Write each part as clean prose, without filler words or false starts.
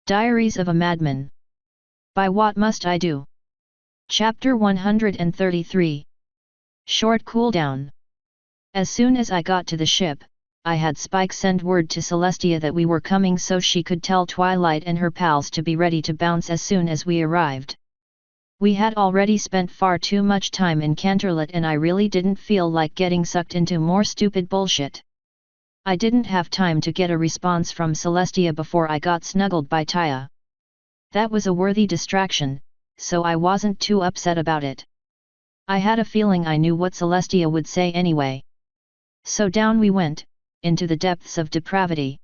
Diaries of a Madman. By What Must I Do? Chapter 133. Short Cooldown. As soon as I got to the ship, I had Spike send word to Celestia that we were coming so she could tell Twilight and her pals to be ready to bounce as soon as we arrived. We had already spent far too much time in Canterlot and I really didn't feel like getting sucked into more stupid bullshit. I didn't have time to get a response from Celestia before I got snuggled by Taya. That was a worthy distraction, so I wasn't too upset about it. I had a feeling I knew what Celestia would say anyway. So down we went, into the depths of depravity.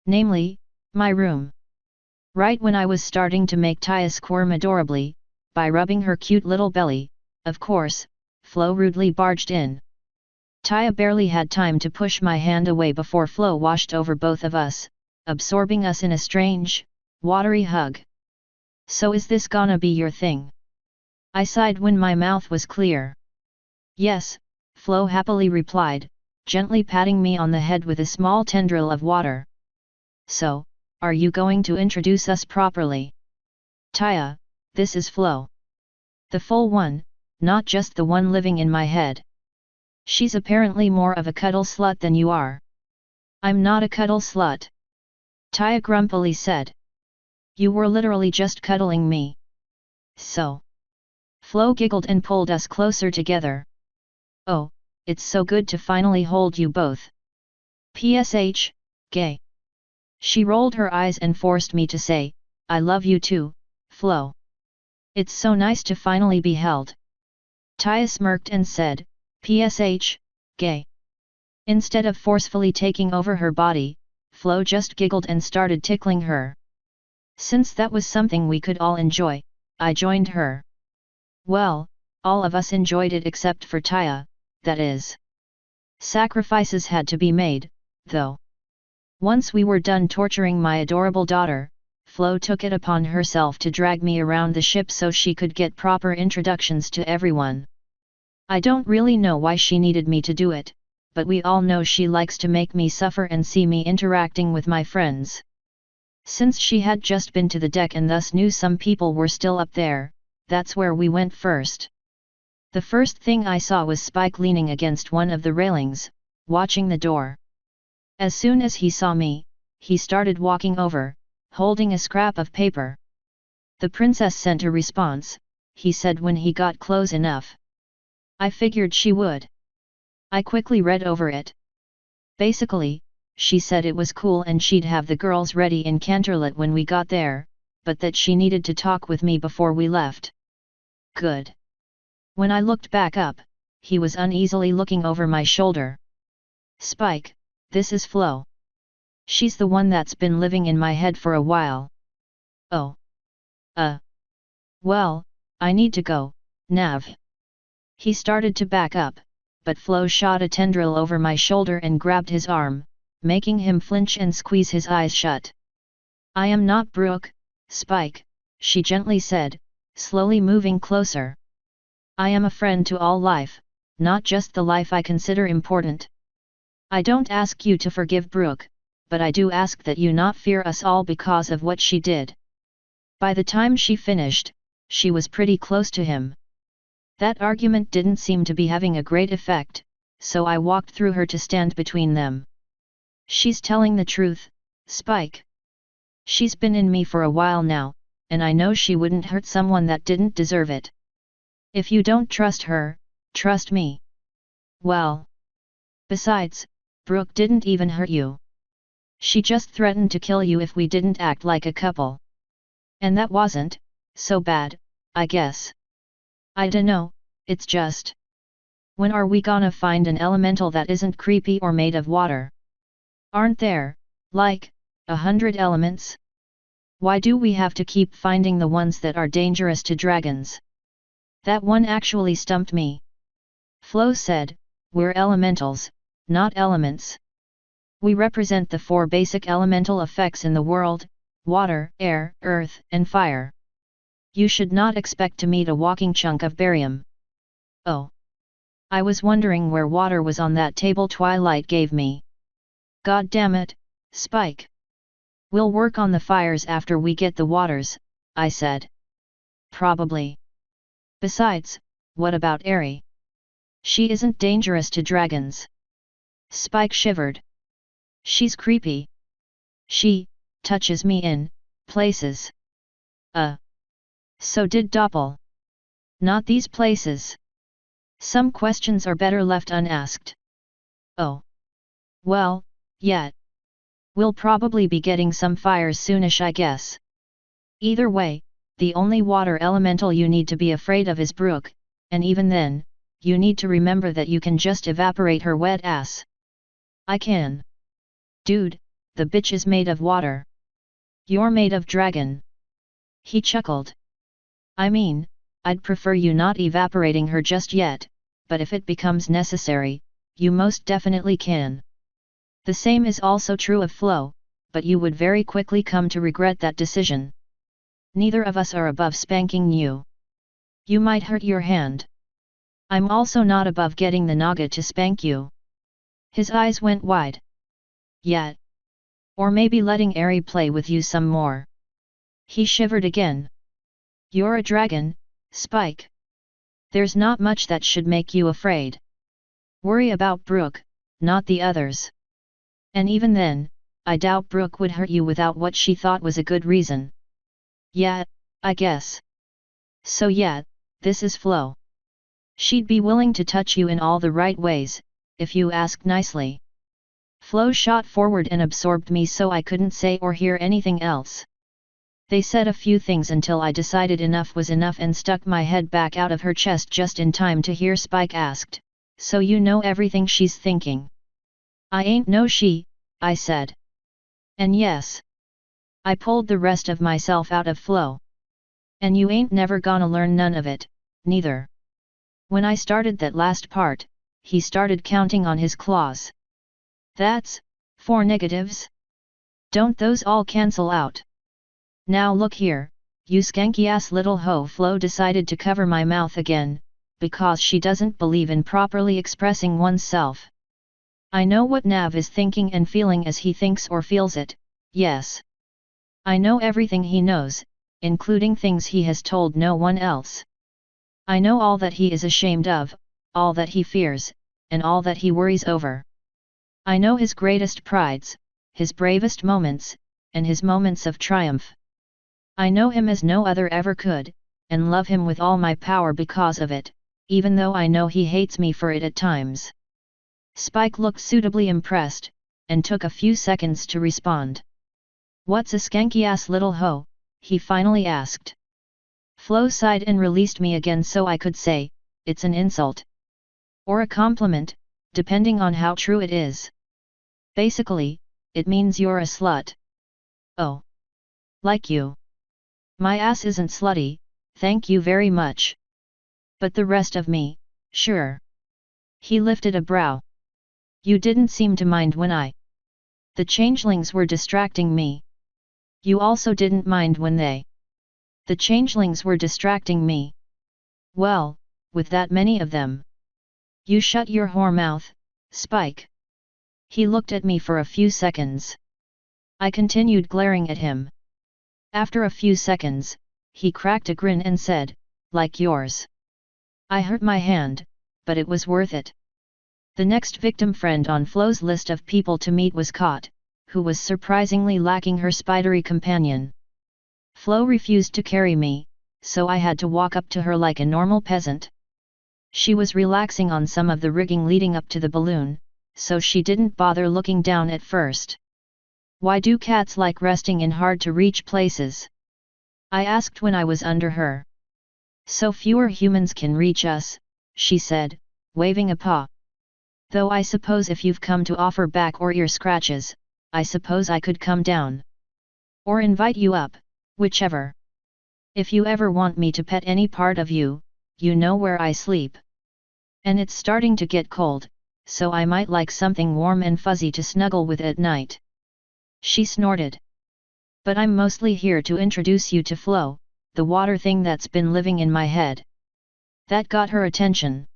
Namely, my room. Right when I was starting to make Taya squirm adorably, by rubbing her cute little belly, of course, Flo rudely barged in. Taya barely had time to push my hand away before Flo washed over both of us, absorbing us in a strange, watery hug. So is this gonna be your thing? I sighed when my mouth was clear. Yes, Flo happily replied, gently patting me on the head with a small tendril of water. So, are you going to introduce us properly? Taya, this is Flo. The full one, not just the one living in my head. She's apparently more of a cuddle slut than you are. I'm not a cuddle slut. Taya grumpily said. You were literally just cuddling me. So. Flo giggled and pulled us closer together. Oh, it's so good to finally hold you both. PSH, gay. She rolled her eyes and forced me to say, I love you too, Flo. It's so nice to finally be held. Taya smirked and said, PSH, gay. Instead of forcefully taking over her body, Flo just giggled and started tickling her. Since that was something we could all enjoy, I joined her. Well, all of us enjoyed it except for Taya, that is. Sacrifices had to be made, though. Once we were done torturing my adorable daughter, Flo took it upon herself to drag me around the ship so she could get proper introductions to everyone. I don't really know why she needed me to do it, but we all know she likes to make me suffer and see me interacting with my friends. Since she had just been to the deck and thus knew some people were still up there, that's where we went first. The first thing I saw was Spike leaning against one of the railings, watching the door. As soon as he saw me, he started walking over, holding a scrap of paper. The princess sent a response, he said when he got close enough. I figured she would. I quickly read over it. Basically, she said it was cool and she'd have the girls ready in Canterlot when we got there, but that she needed to talk with me before we left. Good. When I looked back up, he was uneasily looking over my shoulder. Spike, this is Flo. She's the one that's been living in my head for a while. Oh. Well, I need to go, Nav. He started to back up, but Flo shot a tendril over my shoulder and grabbed his arm, making him flinch and squeeze his eyes shut. I am not Brooke, Spike, she gently said, slowly moving closer. I am a friend to all life, not just the life I consider important. I don't ask you to forgive Brooke, but I do ask that you not fear us all because of what she did. By the time she finished, she was pretty close to him. That argument didn't seem to be having a great effect, so I walked through her to stand between them. She's telling the truth, Spike. She's been in me for a while now, and I know she wouldn't hurt someone that didn't deserve it. If you don't trust her, trust me. Well. Besides, Brooke didn't even hurt you. She just threatened to kill you if we didn't act like a couple. And that wasn't so bad, I guess. I dunno, it's just. When are we gonna find an elemental that isn't creepy or made of water? Aren't there, like, 100 elements? Why do we have to keep finding the ones that are dangerous to dragons? That one actually stumped me. Flo said, we're elementals, not elements. We represent the 4 basic elemental effects in the world: water, air, earth, and fire. You should not expect to meet a walking chunk of barium. Oh. I was wondering where water was on that table Twilight gave me. God damn it, Spike. We'll work on the fires after we get the waters, I said. Probably. Besides, what about Eri? She isn't dangerous to dragons. Spike shivered. She's creepy. She touches me in places. So did Doppel. Not these places. Some questions are better left unasked. Oh. Well, yeah. We'll probably be getting some fires soonish, I guess. Either way, the only water elemental you need to be afraid of is Brooke, and even then, you need to remember that you can just evaporate her wet ass. I can. Dude, the bitch is made of water. You're made of dragon. He chuckled. I mean, I'd prefer you not evaporating her just yet, but if it becomes necessary, you most definitely can. The same is also true of Flo, but you would very quickly come to regret that decision. Neither of us are above spanking you. You might hurt your hand. I'm also not above getting the Naga to spank you. His eyes went wide. Yeah. Or maybe letting Eri play with you some more. He shivered again. You're a dragon, Spike. There's not much that should make you afraid. Worry about Brooke, not the others. And even then, I doubt Brooke would hurt you without what she thought was a good reason. Yeah, I guess. So yeah, this is Flo. She'd be willing to touch you in all the right ways, if you ask nicely. Flo shot forward and absorbed me so I couldn't say or hear anything else. They said a few things until I decided enough was enough and stuck my head back out of her chest just in time to hear Spike asked, "So you know everything she's thinking?" "I ain't know she," I said. "And yes. I pulled the rest of myself out of Flo. And you ain't never gonna learn none of it, neither." When I started that last part, he started counting on his claws. "That's 4 negatives? Don't those all cancel out? Now look here, you skanky-ass little hoe." Flo decided to cover my mouth again, because she doesn't believe in properly expressing oneself. "I know what Nav is thinking and feeling as he thinks or feels it, yes. I know everything he knows, including things he has told no one else. I know all that he is ashamed of, all that he fears, and all that he worries over. I know his greatest prides, his bravest moments, and his moments of triumph. I know him as no other ever could, and love him with all my power because of it, even though I know he hates me for it at times." Spike looked suitably impressed, and took a few seconds to respond. "What's a skanky-ass little hoe?" he finally asked. Flo sighed and released me again so I could say, "It's an insult. Or a compliment, depending on how true it is. Basically, it means you're a slut." "Oh. Like you. My ass isn't slutty, thank you very much. But the rest of me, sure." He lifted a brow. "You didn't seem to mind when the changelings were distracting me. You also didn't mind when the changelings were distracting me. Well, with that many of them. You shut your whore mouth, Spike." He looked at me for a few seconds. I continued glaring at him. After a few seconds, he cracked a grin and said, "Like yours. I hurt my hand, but it was worth it." The next victim friend on Flo's list of people to meet was Caught, who was surprisingly lacking her spidery companion. Flo refused to carry me, so I had to walk up to her like a normal peasant. She was relaxing on some of the rigging leading up to the balloon, so she didn't bother looking down at first. "Why do cats like resting in hard-to-reach places?" I asked when I was under her. "So fewer humans can reach us," she said, waving a paw. "Though I suppose if you've come to offer back or ear scratches, I suppose I could come down. Or invite you up, whichever. If you ever want me to pet any part of you, you know where I sleep. And it's starting to get cold, so I might like something warm and fuzzy to snuggle with at night." She snorted. "But I'm mostly here to introduce you to Flo, the water thing that's been living in my head." That got her attention.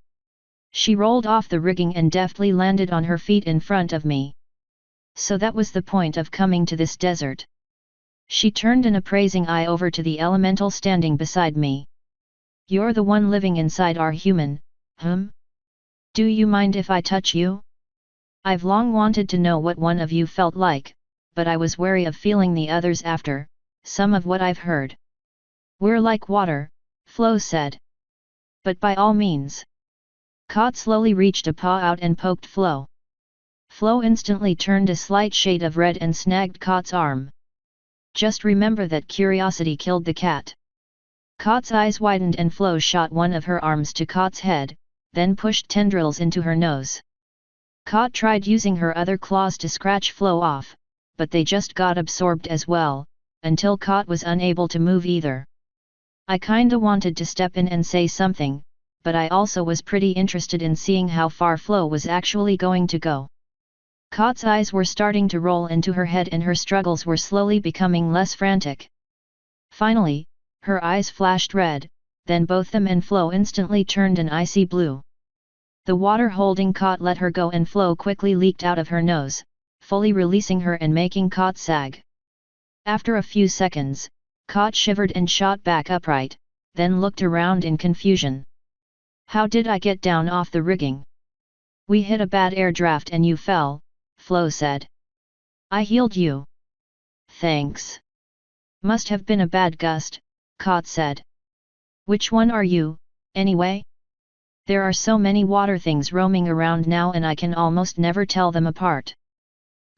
She rolled off the rigging and deftly landed on her feet in front of me. "So that was the point of coming to this desert. She turned an appraising eye over to the elemental standing beside me. You're the one living inside our human, Do you mind if I touch you? I've long wanted to know what one of you felt like, but I was wary of feeling the others after some of what I've heard. We're like water, Flo said. But by all means. Kot slowly reached a paw out and poked Flo. Flo instantly turned a slight shade of red and snagged Kot's arm. Just remember that curiosity killed the cat. Kot's eyes widened and Flo shot one of her arms to Kot's head, then pushed tendrils into her nose. Kot tried using her other claws to scratch Flo off, but they just got absorbed as well, until Kot was unable to move either. I kinda wanted to step in and say something, but I also was pretty interested in seeing how far Flo was actually going to go. Kot's eyes were starting to roll into her head and her struggles were slowly becoming less frantic. Finally, her eyes flashed red, then both them and Flo instantly turned an icy blue. The water holding Kot let her go and Flo quickly leaked out of her nose, fully releasing her and making Kot sag. After a few seconds, Kot shivered and shot back upright, then looked around in confusion. How did I get down off the rigging? We hit a bad air draft and you fell, Flo said. I healed you. Thanks. Must have been a bad gust, Kot said. Which one are you, anyway? There are so many water things roaming around now and I can almost never tell them apart.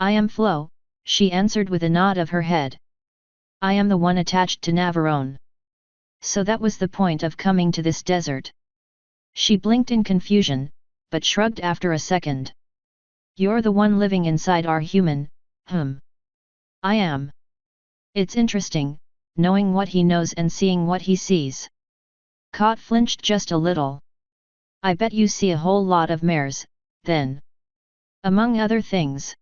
I am Flo, she answered with a nod of her head. I am the one attached to Navarone. So that was the point of coming to this desert. She blinked in confusion, but shrugged after a second. You're the one living inside our human, I am. It's interesting, knowing what he knows and seeing what he sees. Kot flinched just a little. I bet you see a whole lot of mares, then. Among other things.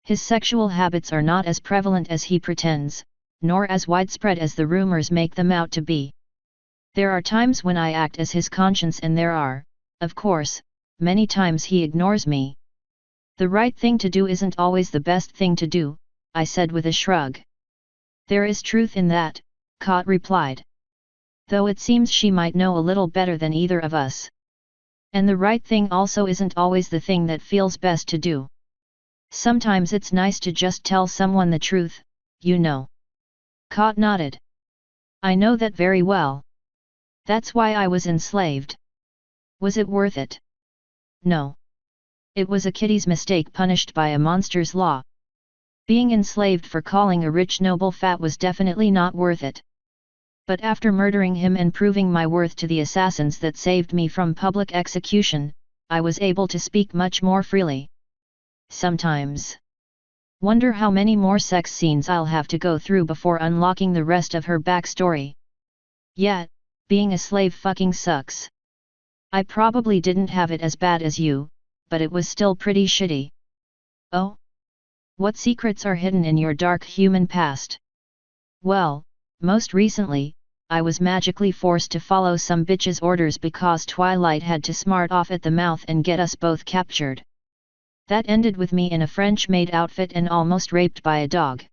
His sexual habits are not as prevalent as he pretends, nor as widespread as the rumors make them out to be. There are times when I act as his conscience and there are, of course, many times he ignores me. The right thing to do isn't always the best thing to do, I said with a shrug. There is truth in that, Kot replied. Though it seems she might know a little better than either of us. And the right thing also isn't always the thing that feels best to do. Sometimes it's nice to just tell someone the truth, you know. Kot nodded. I know that very well. That's why I was enslaved. Was it worth it? No. It was a kiddie's mistake punished by a monster's law. Being enslaved for calling a rich noble fat was definitely not worth it. But after murdering him and proving my worth to the assassins that saved me from public execution, I was able to speak much more freely. Sometimes. Wonder how many more sex scenes I'll have to go through before unlocking the rest of her backstory. Yet, being a slave fucking sucks. I probably didn't have it as bad as you, but it was still pretty shitty. Oh? What secrets are hidden in your dark human past? Well, most recently, I was magically forced to follow some bitch's orders because Twilight had to smart off at the mouth and get us both captured. That ended with me in a French-maid outfit and almost raped by a dog.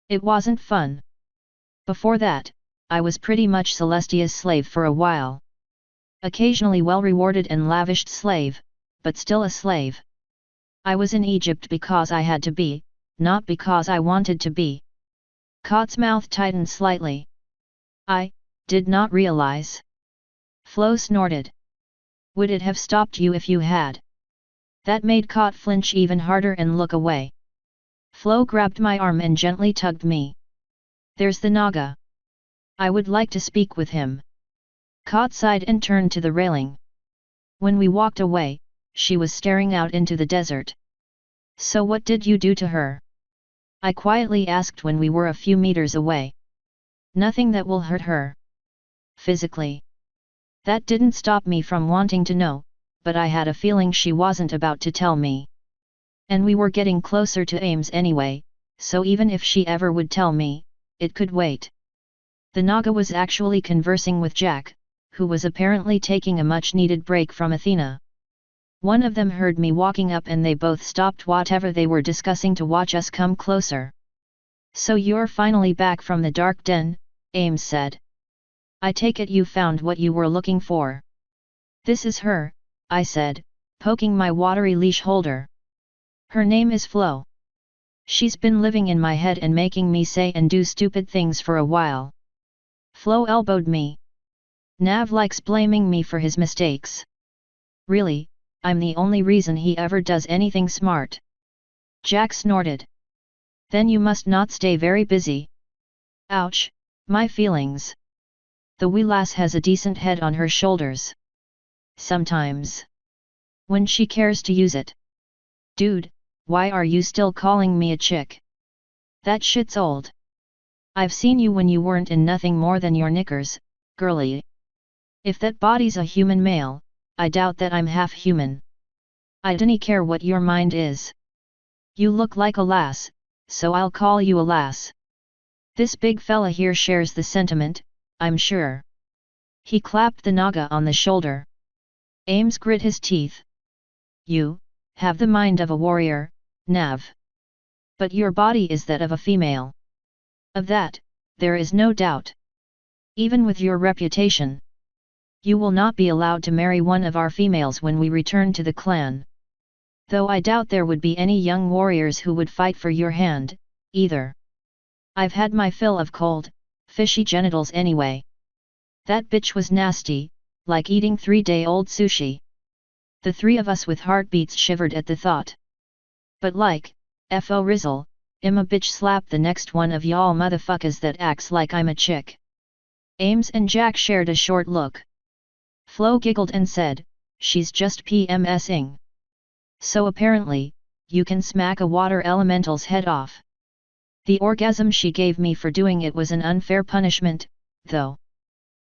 It wasn't fun. Before that, I was pretty much Celestia's slave for a while. Occasionally well-rewarded and lavished slave, but still a slave. I was in Egypt because I had to be, not because I wanted to be. Kot's mouth tightened slightly. I did not realize. Flo snorted. Would it have stopped you if you had? That made Kot flinch even harder and look away. Flo grabbed my arm and gently tugged me. There's the Naga. I would like to speak with him. Kot sighed and turned to the railing. When we walked away, she was staring out into the desert. So what did you do to her? I quietly asked when we were a few meters away. Nothing that will hurt her. Physically. That didn't stop me from wanting to know, but I had a feeling she wasn't about to tell me. And we were getting closer to Ames anyway, so even if she ever would tell me, it could wait. The Naga was actually conversing with Jack, who was apparently taking a much-needed break from Athena. One of them heard me walking up and they both stopped whatever they were discussing to watch us come closer. So you're finally back from the dark den, Ames said. I take it you found what you were looking for. This is her, I said, poking my watery leash holder. Her name is Flo. She's been living in my head and making me say and do stupid things for a while. Flo elbowed me. Nav likes blaming me for his mistakes. Really, I'm the only reason he ever does anything smart. Jack snorted. Then you must not stay very busy. Ouch, my feelings. The wee lass has a decent head on her shoulders. Sometimes. When she cares to use it. Dude, why are you still calling me a chick? That shit's old. I've seen you when you weren't in nothing more than your knickers, girly. If that body's a human male, I doubt that I'm half human. I dunno care what your mind is. You look like a lass, so I'll call you a lass. This big fella here shares the sentiment, I'm sure. He clapped the naga on the shoulder. Ames grit his teeth. You have the mind of a warrior, Nav. But your body is that of a female. Of that, there is no doubt. Even with your reputation. You will not be allowed to marry one of our females when we return to the clan. Though I doubt there would be any young warriors who would fight for your hand, either. I've had my fill of cold, fishy genitals anyway. That bitch was nasty, like eating 3-day-old sushi. The three of us with heartbeats shivered at the thought. But like, F.O. Rizzle, I'm a bitch slap the next one of y'all motherfuckers that acts like I'm a chick. Ames and Jack shared a short look. Flo giggled and said, she's just PMSing. So apparently, you can smack a water elemental's head off. The orgasm she gave me for doing it was an unfair punishment, though.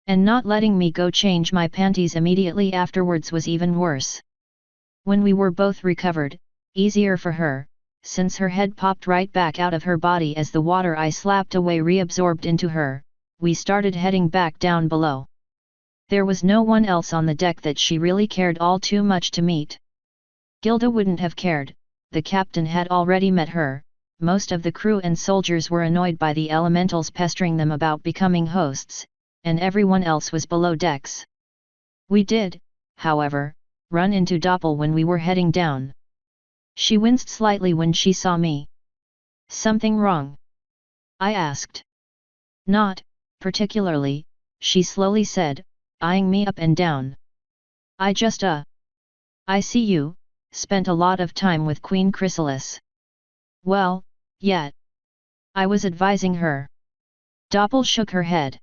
And not letting me go change my panties immediately afterwards was even worse. When we were both recovered, easier for her, since her head popped right back out of her body as the water I slapped away reabsorbed into her, we started heading back down below. There was no one else on the deck that she really cared all too much to meet. Gilda wouldn't have cared, the captain had already met her, most of the crew and soldiers were annoyed by the elementals pestering them about becoming hosts, and everyone else was below decks. We did, however, run into Doppel when we were heading down. She winced slightly when she saw me. Something wrong? I asked. Not particularly, she slowly said, eyeing me up and down. I see you, spent a lot of time with Queen Chrysalis. Well, yet. I was advising her. Doppel shook her head.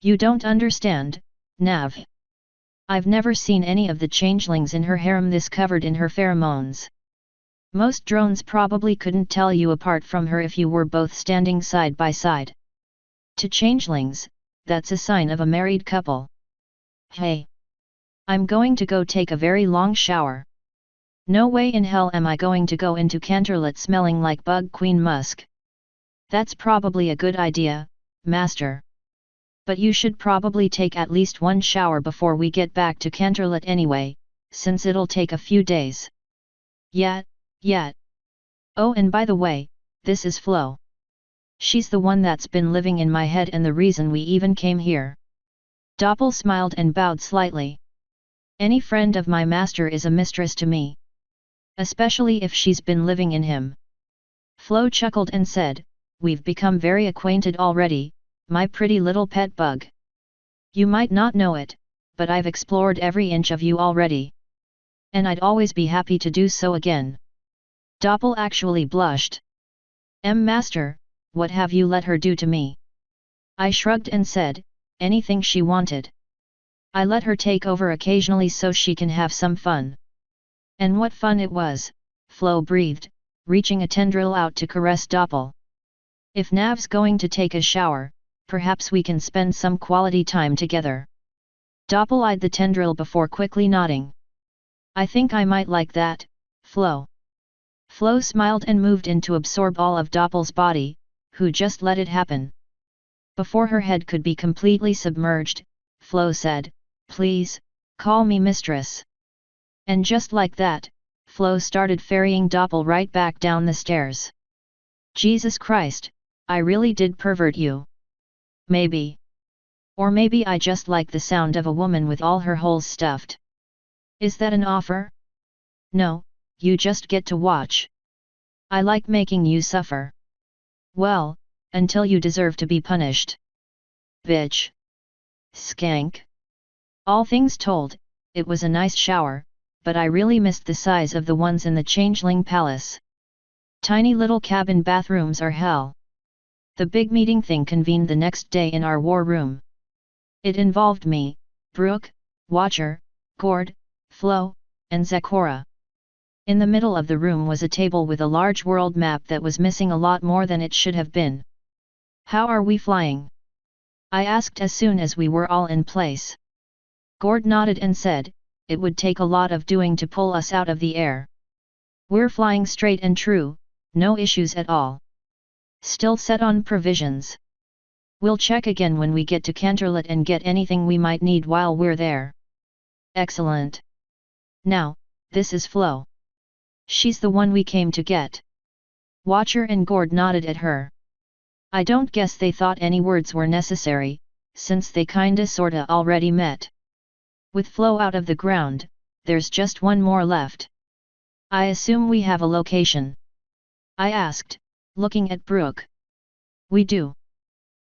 You don't understand, Nav. I've never seen any of the changelings in her harem this covered in her pheromones. Most drones probably couldn't tell you apart from her if you were both standing side by side. To changelings, that's a sign of a married couple. Hey! I'm going to go take a very long shower. No way in hell am I going to go into Canterlot smelling like bug queen musk. That's probably a good idea, master. But you should probably take at least one shower before we get back to Canterlot anyway, since it'll take a few days. Yeah. Oh, and by the way, this is Flo. She's the one that's been living in my head and the reason we even came here. Doppel smiled and bowed slightly. Any friend of my master is a mistress to me. Especially if she's been living in him. Flo chuckled and said, we've become very acquainted already, my pretty little pet bug. You might not know it, but I've explored every inch of you already. And I'd always be happy to do so again. Doppel actually blushed. Master, what have you let her do to me? I shrugged and said, anything she wanted. I let her take over occasionally so she can have some fun. And what fun it was, Flo breathed, reaching a tendril out to caress Doppel. If Nav's going to take a shower, perhaps we can spend some quality time together. Doppel eyed the tendril before quickly nodding. I think I might like that, Flo. Flo smiled and moved in to absorb all of Doppel's body, who just let it happen. Before her head could be completely submerged, Flo said, please, call me mistress. And just like that, Flo started ferrying Doppel right back down the stairs. Jesus Christ, I really did pervert you. Maybe. Or maybe I just like the sound of a woman with all her holes stuffed. Is that an offer? No, you just get to watch. I like making you suffer. Well, until you deserve to be punished. Bitch. Skank. All things told, it was a nice shower, but I really missed the size of the ones in the Changeling Palace. Tiny little cabin bathrooms are hell. The big meeting thing convened the next day in our war room. It involved me, Brooke, Watcher, Gord, Flo, and Zakora. In the middle of the room was a table with a large world map that was missing a lot more than it should have been. How are we flying? I asked as soon as we were all in place. Gord nodded and said, it would take a lot of doing to pull us out of the air. We're flying straight and true, no issues at all. Still set on provisions. We'll check again when we get to Canterlot and get anything we might need while we're there. Excellent. Now, this is Flo. She's the one we came to get. Watcher and Gord nodded at her. I don't guess they thought any words were necessary, since they kinda sorta already met. With Flo out of the ground, there's just one more left. I assume we have a location? I asked, looking at Brooke. We do.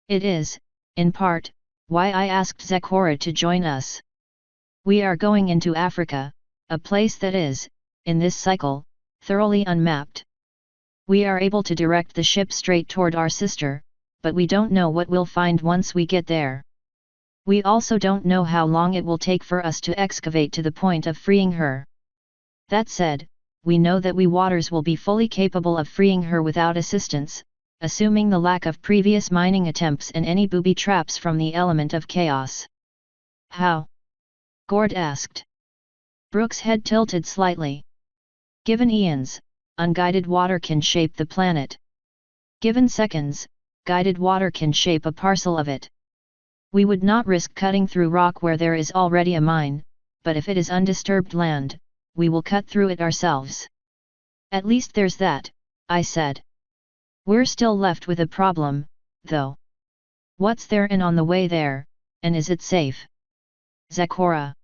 It is, in part, why I asked Zakora to join us. We are going into Africa, a place that is, in this cycle, thoroughly unmapped. We are able to direct the ship straight toward our sister, but we don't know what we'll find once we get there. We also don't know how long it will take for us to excavate to the point of freeing her. That said, we know that we waters will be fully capable of freeing her without assistance, assuming the lack of previous mining attempts and any booby traps from the element of chaos. How? Gord asked. Brooke's head tilted slightly. Given eons, unguided water can shape the planet. Given seconds, guided water can shape a parcel of it. We would not risk cutting through rock where there is already a mine, but if it is undisturbed land, we will cut through it ourselves. At least there's that, I said. We're still left with a problem, though. What's there and on the way there, and is it safe? Zakora.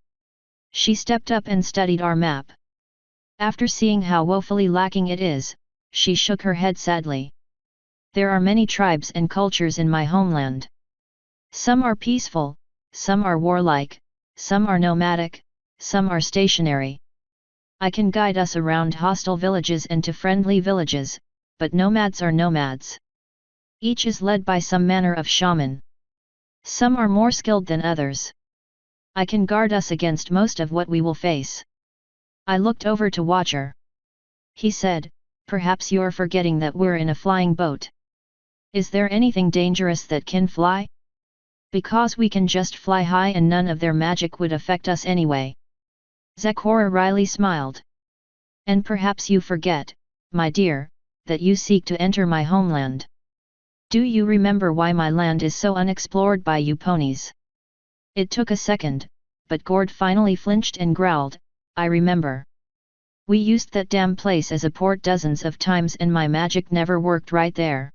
She stepped up and studied our map. After seeing how woefully lacking it is, she shook her head sadly. There are many tribes and cultures in my homeland. Some are peaceful, some are warlike, some are nomadic, some are stationary. I can guide us around hostile villages and to friendly villages, but nomads are nomads. Each is led by some manner of shaman. Some are more skilled than others. I can guard us against most of what we will face. I looked over to Watcher. He said, perhaps you're forgetting that we're in a flying boat. Is there anything dangerous that can fly? Because we can just fly high and none of their magic would affect us anyway. Zakora wryly smiled. And perhaps you forget, my dear, that you seek to enter my homeland. Do you remember why my land is so unexplored by you ponies? It took a second, but Gord finally flinched and growled, I remember. We used that damn place as a port dozens of times and my magic never worked right there.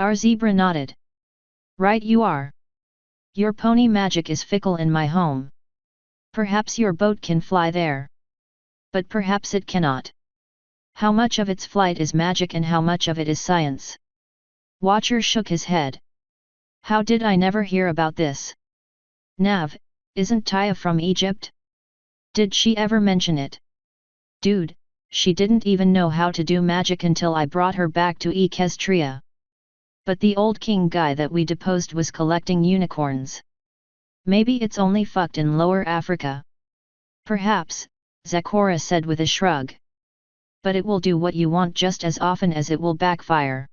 Our zebra nodded. Right you are. Your pony magic is fickle in my home. Perhaps your boat can fly there. But perhaps it cannot. How much of its flight is magic and how much of it is science? Watcher shook his head. How did I never hear about this? Nav, isn't Taya from Egypt? Did she ever mention it? Dude, she didn't even know how to do magic until I brought her back to Equestria. But the old king guy that we deposed was collecting unicorns. Maybe it's only fucked in Lower Africa. Perhaps, Zakora said with a shrug. But it will do what you want just as often as it will backfire.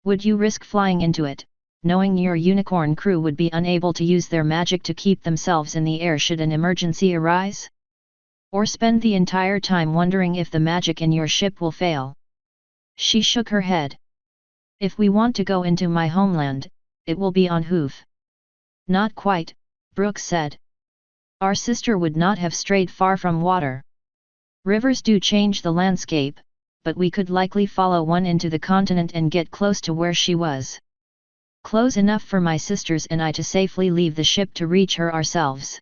Would you risk flying into it, knowing your unicorn crew would be unable to use their magic to keep themselves in the air should an emergency arise? Or spend the entire time wondering if the magic in your ship will fail? She shook her head. If we want to go into my homeland, it will be on hoof. Not quite, Brooke said. Our sister would not have strayed far from water. Rivers do change the landscape, but we could likely follow one into the continent and get close to where she was. Close enough for my sisters and I to safely leave the ship to reach her ourselves.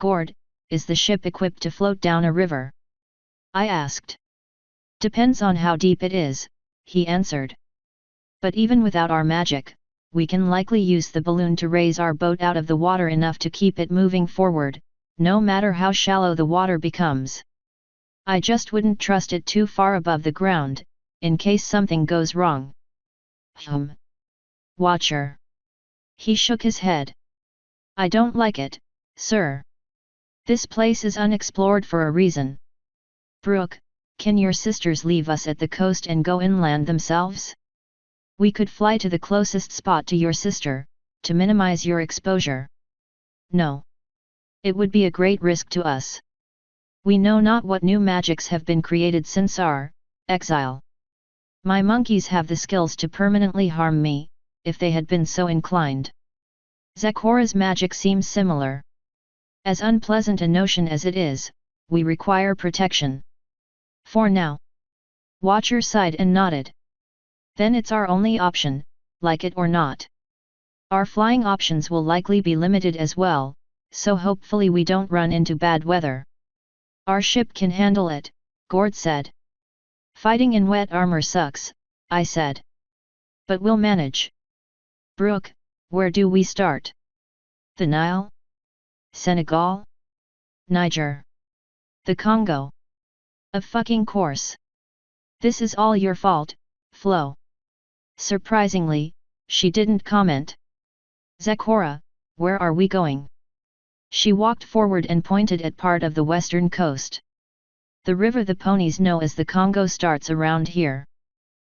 Gord, is the ship equipped to float down a river? I asked. Depends on how deep it is, he answered. But even without our magic, we can likely use the balloon to raise our boat out of the water enough to keep it moving forward, no matter how shallow the water becomes. I just wouldn't trust it too far above the ground, in case something goes wrong. Watcher. He shook his head. I don't like it, sir. This place is unexplored for a reason. Brooke, can your sisters leave us at the coast and go inland themselves? We could fly to the closest spot to your sister, to minimize your exposure. No. It would be a great risk to us. We know not what new magics have been created since our exile. My monkeys have the skills to permanently harm me, if they had been so inclined. Zakora's magic seems similar. As unpleasant a notion as it is, we require protection. For now. Watcher sighed and nodded. Then it's our only option, like it or not. Our flying options will likely be limited as well, so hopefully we don't run into bad weather. Our ship can handle it, Gord said. Fighting in wet armor sucks, I said. But we'll manage. Brooke, where do we start? The Nile? Senegal? Niger? The Congo? Of fucking course. This is all your fault, Flo. Surprisingly, she didn't comment. Zakora, where are we going? She walked forward and pointed at part of the western coast. The river the ponies know as the Congo starts around here.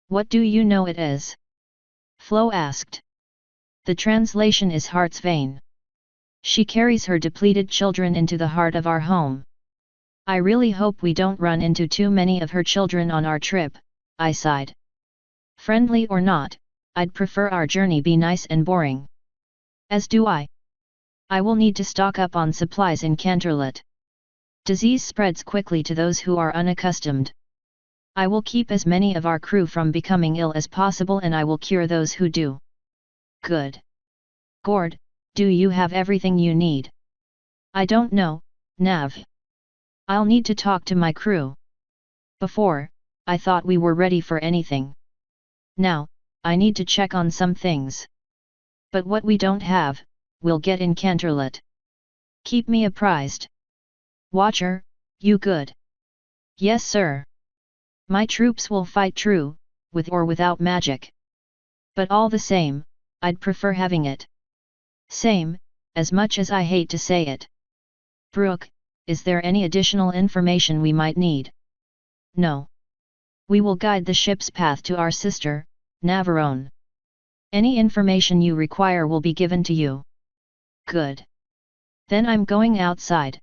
What do you know it as? Flo asked. The translation is Heart's Vein. She carries her depleted children into the heart of our home. I really hope we don't run into too many of her children on our trip, I sighed. Friendly or not, I'd prefer our journey be nice and boring. As do I. I will need to stock up on supplies in Canterlet. Disease spreads quickly to those who are unaccustomed. I will keep as many of our crew from becoming ill as possible and I will cure those who do. Good. Gord, do you have everything you need? I don't know, Nav. I'll need to talk to my crew. Before, I thought we were ready for anything. Now, I need to check on some things. But what we don't have, we'll get in Canterlet. Keep me apprised. Watcher, you good? Yes sir. My troops will fight true, with or without magic. But all the same, I'd prefer having it. Same, as much as I hate to say it. Brooke, is there any additional information we might need? No. We will guide the ship's path to our sister, Navarone. Any information you require will be given to you. Good. Then I'm going outside.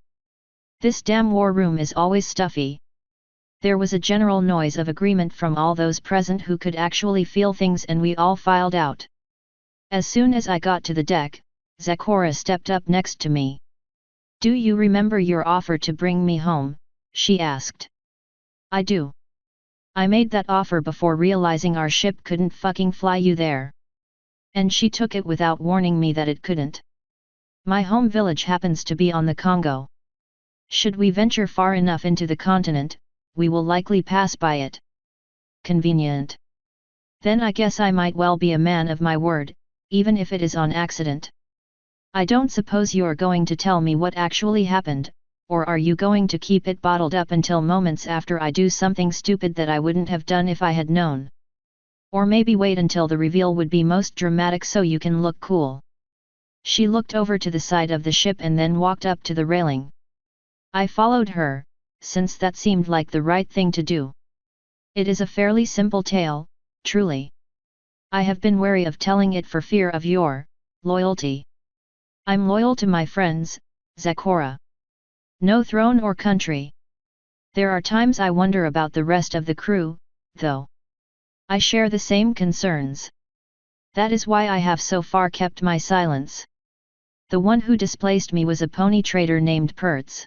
This damn war room is always stuffy. There was a general noise of agreement from all those present who could actually feel things and we all filed out. As soon as I got to the deck, Zakora stepped up next to me. Do you remember your offer to bring me home? She asked. I do. I made that offer before realizing our ship couldn't fucking fly you there. And she took it without warning me that it couldn't. My home village happens to be on the Congo. Should we venture far enough into the continent, we will likely pass by it. Convenient. Then I guess I might well be a man of my word, even if it is on accident. I don't suppose you're going to tell me what actually happened, or are you going to keep it bottled up until moments after I do something stupid that I wouldn't have done if I had known? Or maybe wait until the reveal would be most dramatic so you can look cool. She looked over to the side of the ship and then walked up to the railing. I followed her, since that seemed like the right thing to do. It is a fairly simple tale, truly. I have been wary of telling it for fear of your loyalty. I'm loyal to my friends, Zakora. No throne or country. There are times I wonder about the rest of the crew, though. I share the same concerns. That is why I have so far kept my silence. The one who displaced me was a pony trader named Pertz.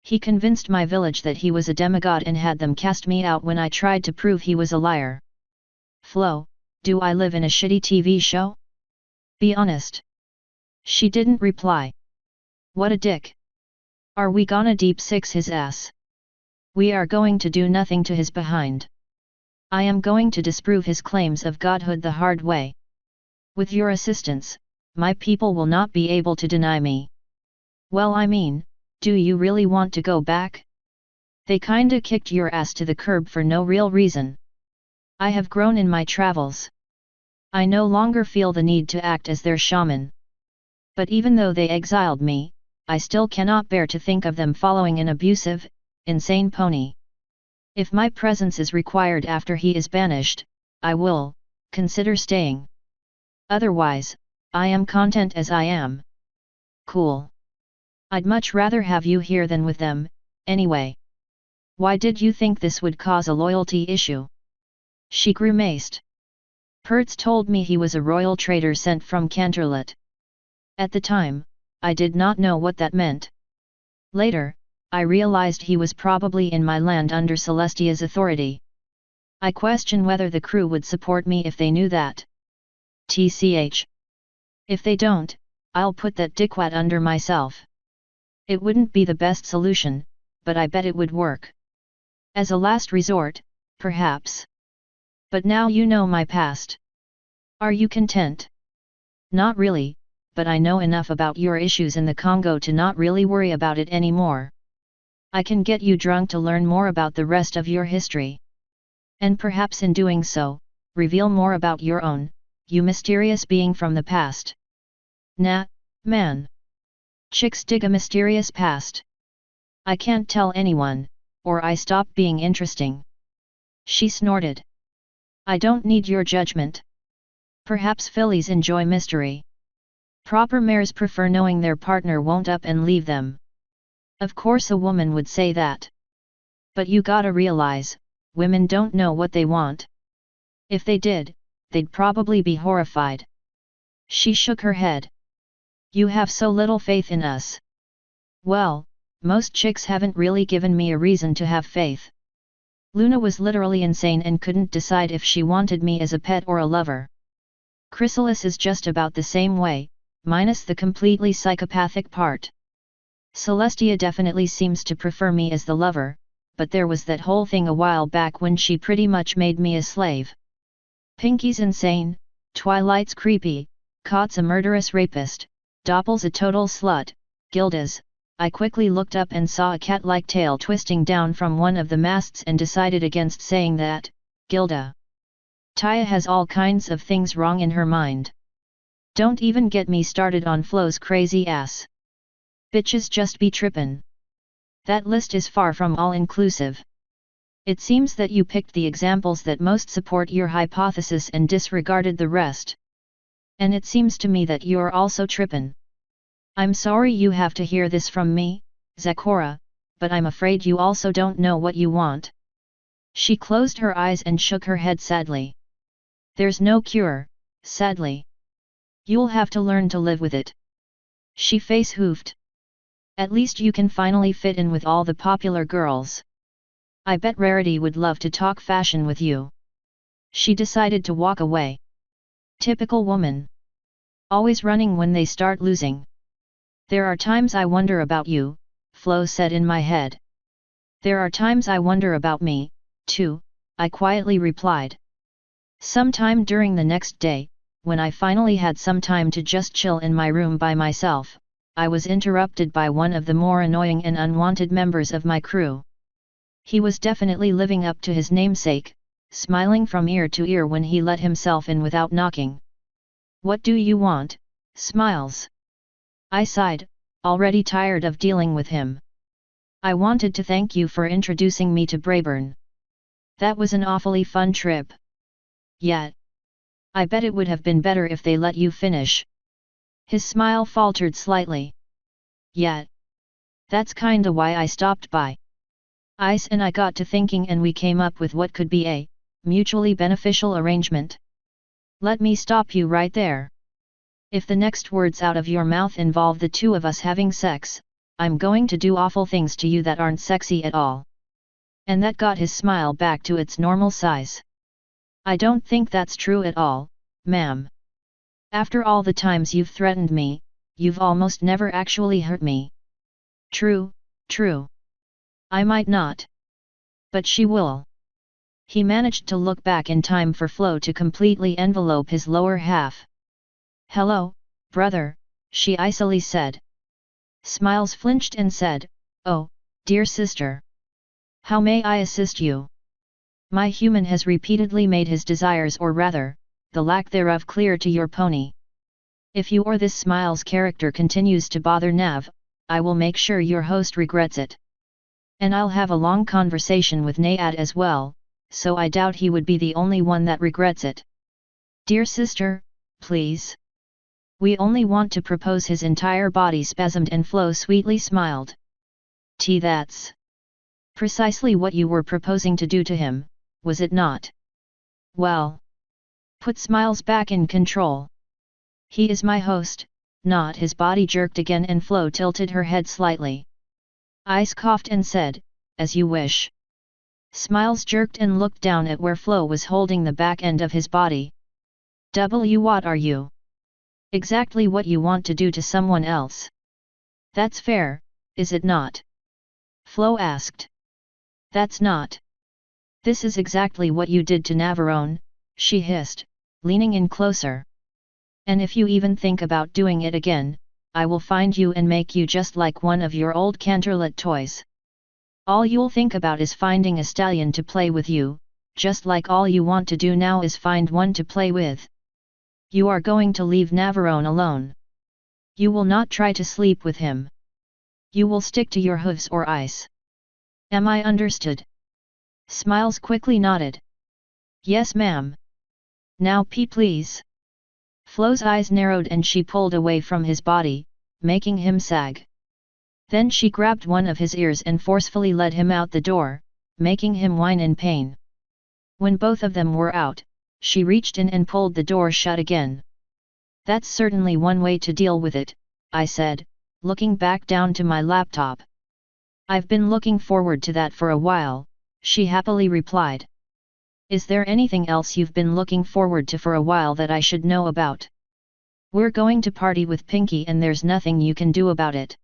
He convinced my village that he was a demigod and had them cast me out when I tried to prove he was a liar. Flo, do I live in a shitty TV show? Be honest. She didn't reply. What a dick. Are we gonna deep six his ass? We are going to do nothing to his behind. I am going to disprove his claims of godhood the hard way. With your assistance, my people will not be able to deny me. Well, I mean, do you really want to go back? They kinda kicked your ass to the curb for no real reason. I have grown in my travels. I no longer feel the need to act as their shaman. But even though they exiled me, I still cannot bear to think of them following an abusive, insane pony. If my presence is required after he is banished, I will consider staying. Otherwise, I am content as I am. Cool. I'd much rather have you here than with them, anyway. Why did you think this would cause a loyalty issue? She grimaced. Pertz told me he was a royal trader sent from Canterlot. At the time, I did not know what that meant. Later, I realized he was probably in my land under Celestia's authority. I question whether the crew would support me if they knew that. TCH. If they don't, I'll put that dickwad under myself. It wouldn't be the best solution, but I bet it would work. As a last resort, perhaps. But now you know my past. Are you content? Not really, but I know enough about your issues in the Congo to not really worry about it anymore. I can get you drunk to learn more about the rest of your history. And perhaps in doing so, reveal more about your own, you mysterious being from the past. Nah, man. Chicks dig a mysterious past. I can't tell anyone, or I stop being interesting. She snorted. I don't need your judgment. Perhaps fillies enjoy mystery. Proper mares prefer knowing their partner won't up and leave them. Of course a woman would say that. But you gotta realize, women don't know what they want. If they did, they'd probably be horrified. She shook her head. You have so little faith in us. Well, most chicks haven't really given me a reason to have faith. Luna was literally insane and couldn't decide if she wanted me as a pet or a lover. Chrysalis is just about the same way, minus the completely psychopathic part. Celestia definitely seems to prefer me as the lover, but there was that whole thing a while back when she pretty much made me a slave. Pinky's insane, Twilight's creepy, Kot's a murderous rapist, Doppel's a total slut, Gilda's. I quickly looked up and saw a cat-like tail twisting down from one of the masts and decided against saying that, Gilda. Taya has all kinds of things wrong in her mind. Don't even get me started on Flo's crazy ass. Bitches just be trippin'. That list is far from all-inclusive. It seems that you picked the examples that most support your hypothesis and disregarded the rest. And it seems to me that you're also trippin'. I'm sorry you have to hear this from me, Zakora, but I'm afraid you also don't know what you want. She closed her eyes and shook her head sadly. There's no cure, sadly. You'll have to learn to live with it. She face-hoofed. At least you can finally fit in with all the popular girls. I bet Rarity would love to talk fashion with you. She decided to walk away. Typical woman. Always running when they start losing. There are times I wonder about you, Flo said in my head. There are times I wonder about me, too, I quietly replied. Sometime during the next day, when I finally had some time to just chill in my room by myself, I was interrupted by one of the more annoying and unwanted members of my crew. He was definitely living up to his namesake, smiling from ear to ear when he let himself in without knocking. What do you want, Smiles? I sighed, already tired of dealing with him. I wanted to thank you for introducing me to Brayburn. That was an awfully fun trip. Yet. I bet it would have been better if they let you finish. His smile faltered slightly. Yet. That's kinda why I stopped by. Ice and I got to thinking and we came up with what could be a mutually beneficial arrangement. Let me stop you right there. If the next words out of your mouth involve the two of us having sex, I'm going to do awful things to you that aren't sexy at all. And that got his smile back to its normal size. I don't think that's true at all, ma'am. After all the times you've threatened me, you've almost never actually hurt me. True, true. I might not. But she will. He managed to look back in time for Flo to completely envelope his lower half. Hello, brother, she icily said. Smiles flinched and said, Oh, dear sister. How may I assist you? My human has repeatedly made his desires, or rather, the lack thereof, clear to your pony. If you or this Smiles character continues to bother Nav, I will make sure your host regrets it. And I'll have a long conversation with Nayad as well, so I doubt he would be the only one that regrets it. Dear sister, please. We only want to propose. His entire body spasmed and Flo sweetly smiled. That's precisely what you were proposing to do to him, was it not? Well. Put Smiles back in control. He is my host, not his. Body jerked again and Flo tilted her head slightly. Ice coughed and said, As you wish. Smiles jerked and looked down at where Flo was holding the back end of his body. What are you? Exactly what you want to do to someone else. That's fair, is it not? Flo asked. That's not. This is exactly what you did to Navarone, she hissed, leaning in closer. And if you even think about doing it again, I will find you and make you just like one of your old Canterlet toys. All you'll think about is finding a stallion to play with you, just like all you want to do now is find one to play with. You are going to leave Navarone alone. You will not try to sleep with him. You will stick to your hooves or ice. Am I understood? Smiles quickly nodded. Yes, ma'am. Now pee please. Flo's eyes narrowed and she pulled away from his body, making him sag. Then she grabbed one of his ears and forcefully led him out the door, making him whine in pain. When both of them were out, she reached in and pulled the door shut again. That's certainly one way to deal with it, I said, looking back down to my laptop. I've been looking forward to that for a while, she happily replied. Is there anything else you've been looking forward to for a while that I should know about? We're going to party with Pinky and there's nothing you can do about it.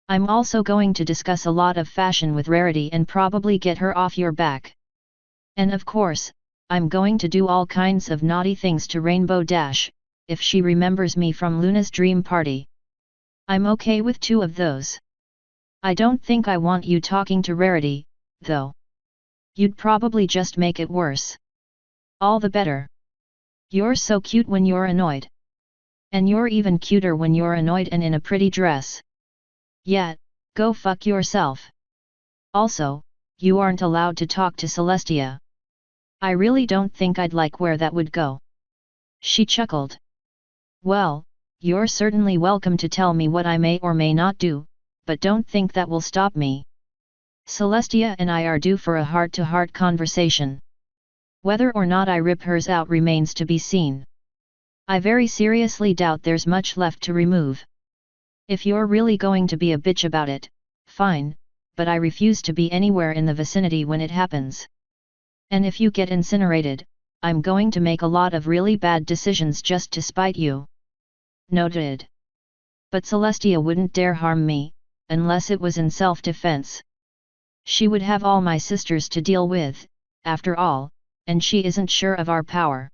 I'm also going to discuss a lot of fashion with Rarity and probably get her off your back. And of course, I'm going to do all kinds of naughty things to Rainbow Dash, if she remembers me from Luna's dream party. I'm okay with 2 of those. I don't think I want you talking to Rarity, though. You'd probably just make it worse. All the better. You're so cute when you're annoyed. And you're even cuter when you're annoyed and in a pretty dress. Yeah, go fuck yourself. Also, you aren't allowed to talk to Celestia. I really don't think I'd like where that would go. She chuckled. Well, you're certainly welcome to tell me what I may or may not do, but don't think that will stop me. Celestia and I are due for a heart-to-heart conversation. Whether or not I rip hers out remains to be seen. I very seriously doubt there's much left to remove. If you're really going to be a bitch about it, fine, but I refuse to be anywhere in the vicinity when it happens. And if you get incinerated, I'm going to make a lot of really bad decisions just to spite you. Noted. But Celestia wouldn't dare harm me, unless it was in self-defense. She would have all my sisters to deal with, after all, and she isn't sure of our power.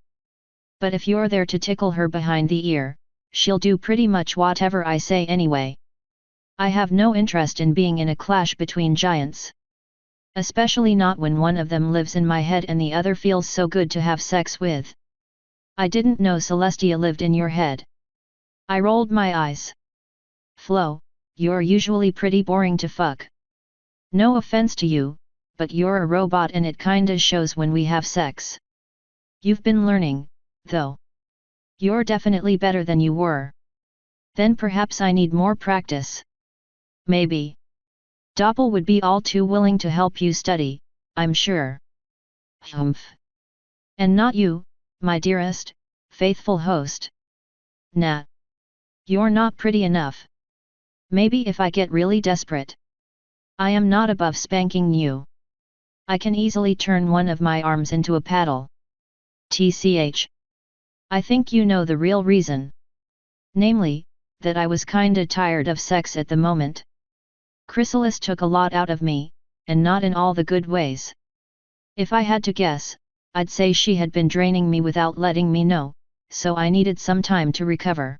But if you're there to tickle her behind the ear, she'll do pretty much whatever I say anyway. I have no interest in being in a clash between giants. Especially not when one of them lives in my head and the other feels so good to have sex with. I didn't know Celestia lived in your head. I rolled my eyes. Flo, you're usually pretty boring to fuck. No offense to you, but you're a robot and it kinda shows when we have sex. You've been learning, though. You're definitely better than you were. Then perhaps I need more practice. Maybe. Doppel would be all too willing to help you study, I'm sure. Humph. And not you, my dearest, faithful host. Nah. You're not pretty enough. Maybe if I get really desperate. I am not above spanking you. I can easily turn one of my arms into a paddle. TCH. I think you know the real reason. Namely, that I was kinda tired of sex at the moment. Chrysalis took a lot out of me, and not in all the good ways. If I had to guess, I'd say she had been draining me without letting me know, so I needed some time to recover.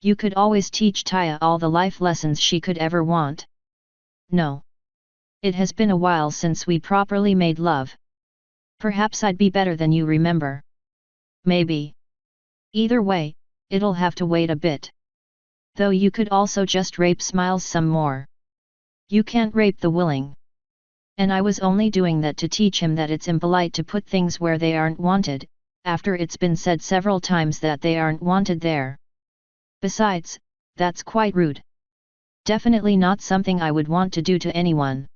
You could always teach Taya all the life lessons she could ever want. No. It has been a while since we properly made love. Perhaps I'd be better than you remember. Maybe. Either way, it'll have to wait a bit. Though you could also just rape Smiles some more. You can't rape the willing. And I was only doing that to teach him that it's impolite to put things where they aren't wanted, after it's been said several times that they aren't wanted there. Besides, that's quite rude. Definitely not something I would want to do to anyone.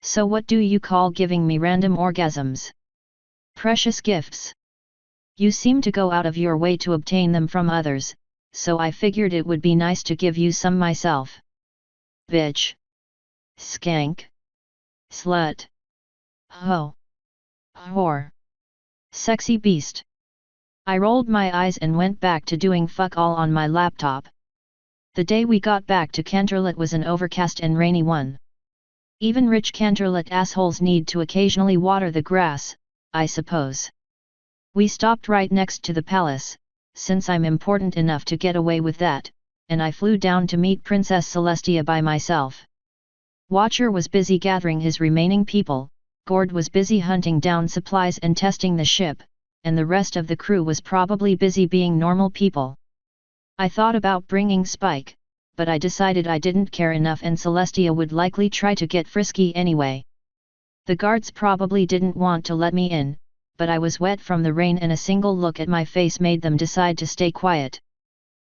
So what do you call giving me random orgasms? Precious gifts. You seem to go out of your way to obtain them from others, so I figured it would be nice to give you some myself. Bitch. Skank. Slut. Ho. Whore. Sexy beast. I rolled my eyes and went back to doing fuck all on my laptop. The day we got back to Canterlot was an overcast and rainy one. Even rich Canterlot assholes need to occasionally water the grass, I suppose. We stopped right next to the palace, since I'm important enough to get away with that, and I flew down to meet Princess Celestia by myself. Watcher was busy gathering his remaining people, Gord was busy hunting down supplies and testing the ship, and the rest of the crew was probably busy being normal people. I thought about bringing Spike, but I decided I didn't care enough and Celestia would likely try to get frisky anyway. The guards probably didn't want to let me in, but I was wet from the rain and a single look at my face made them decide to stay quiet.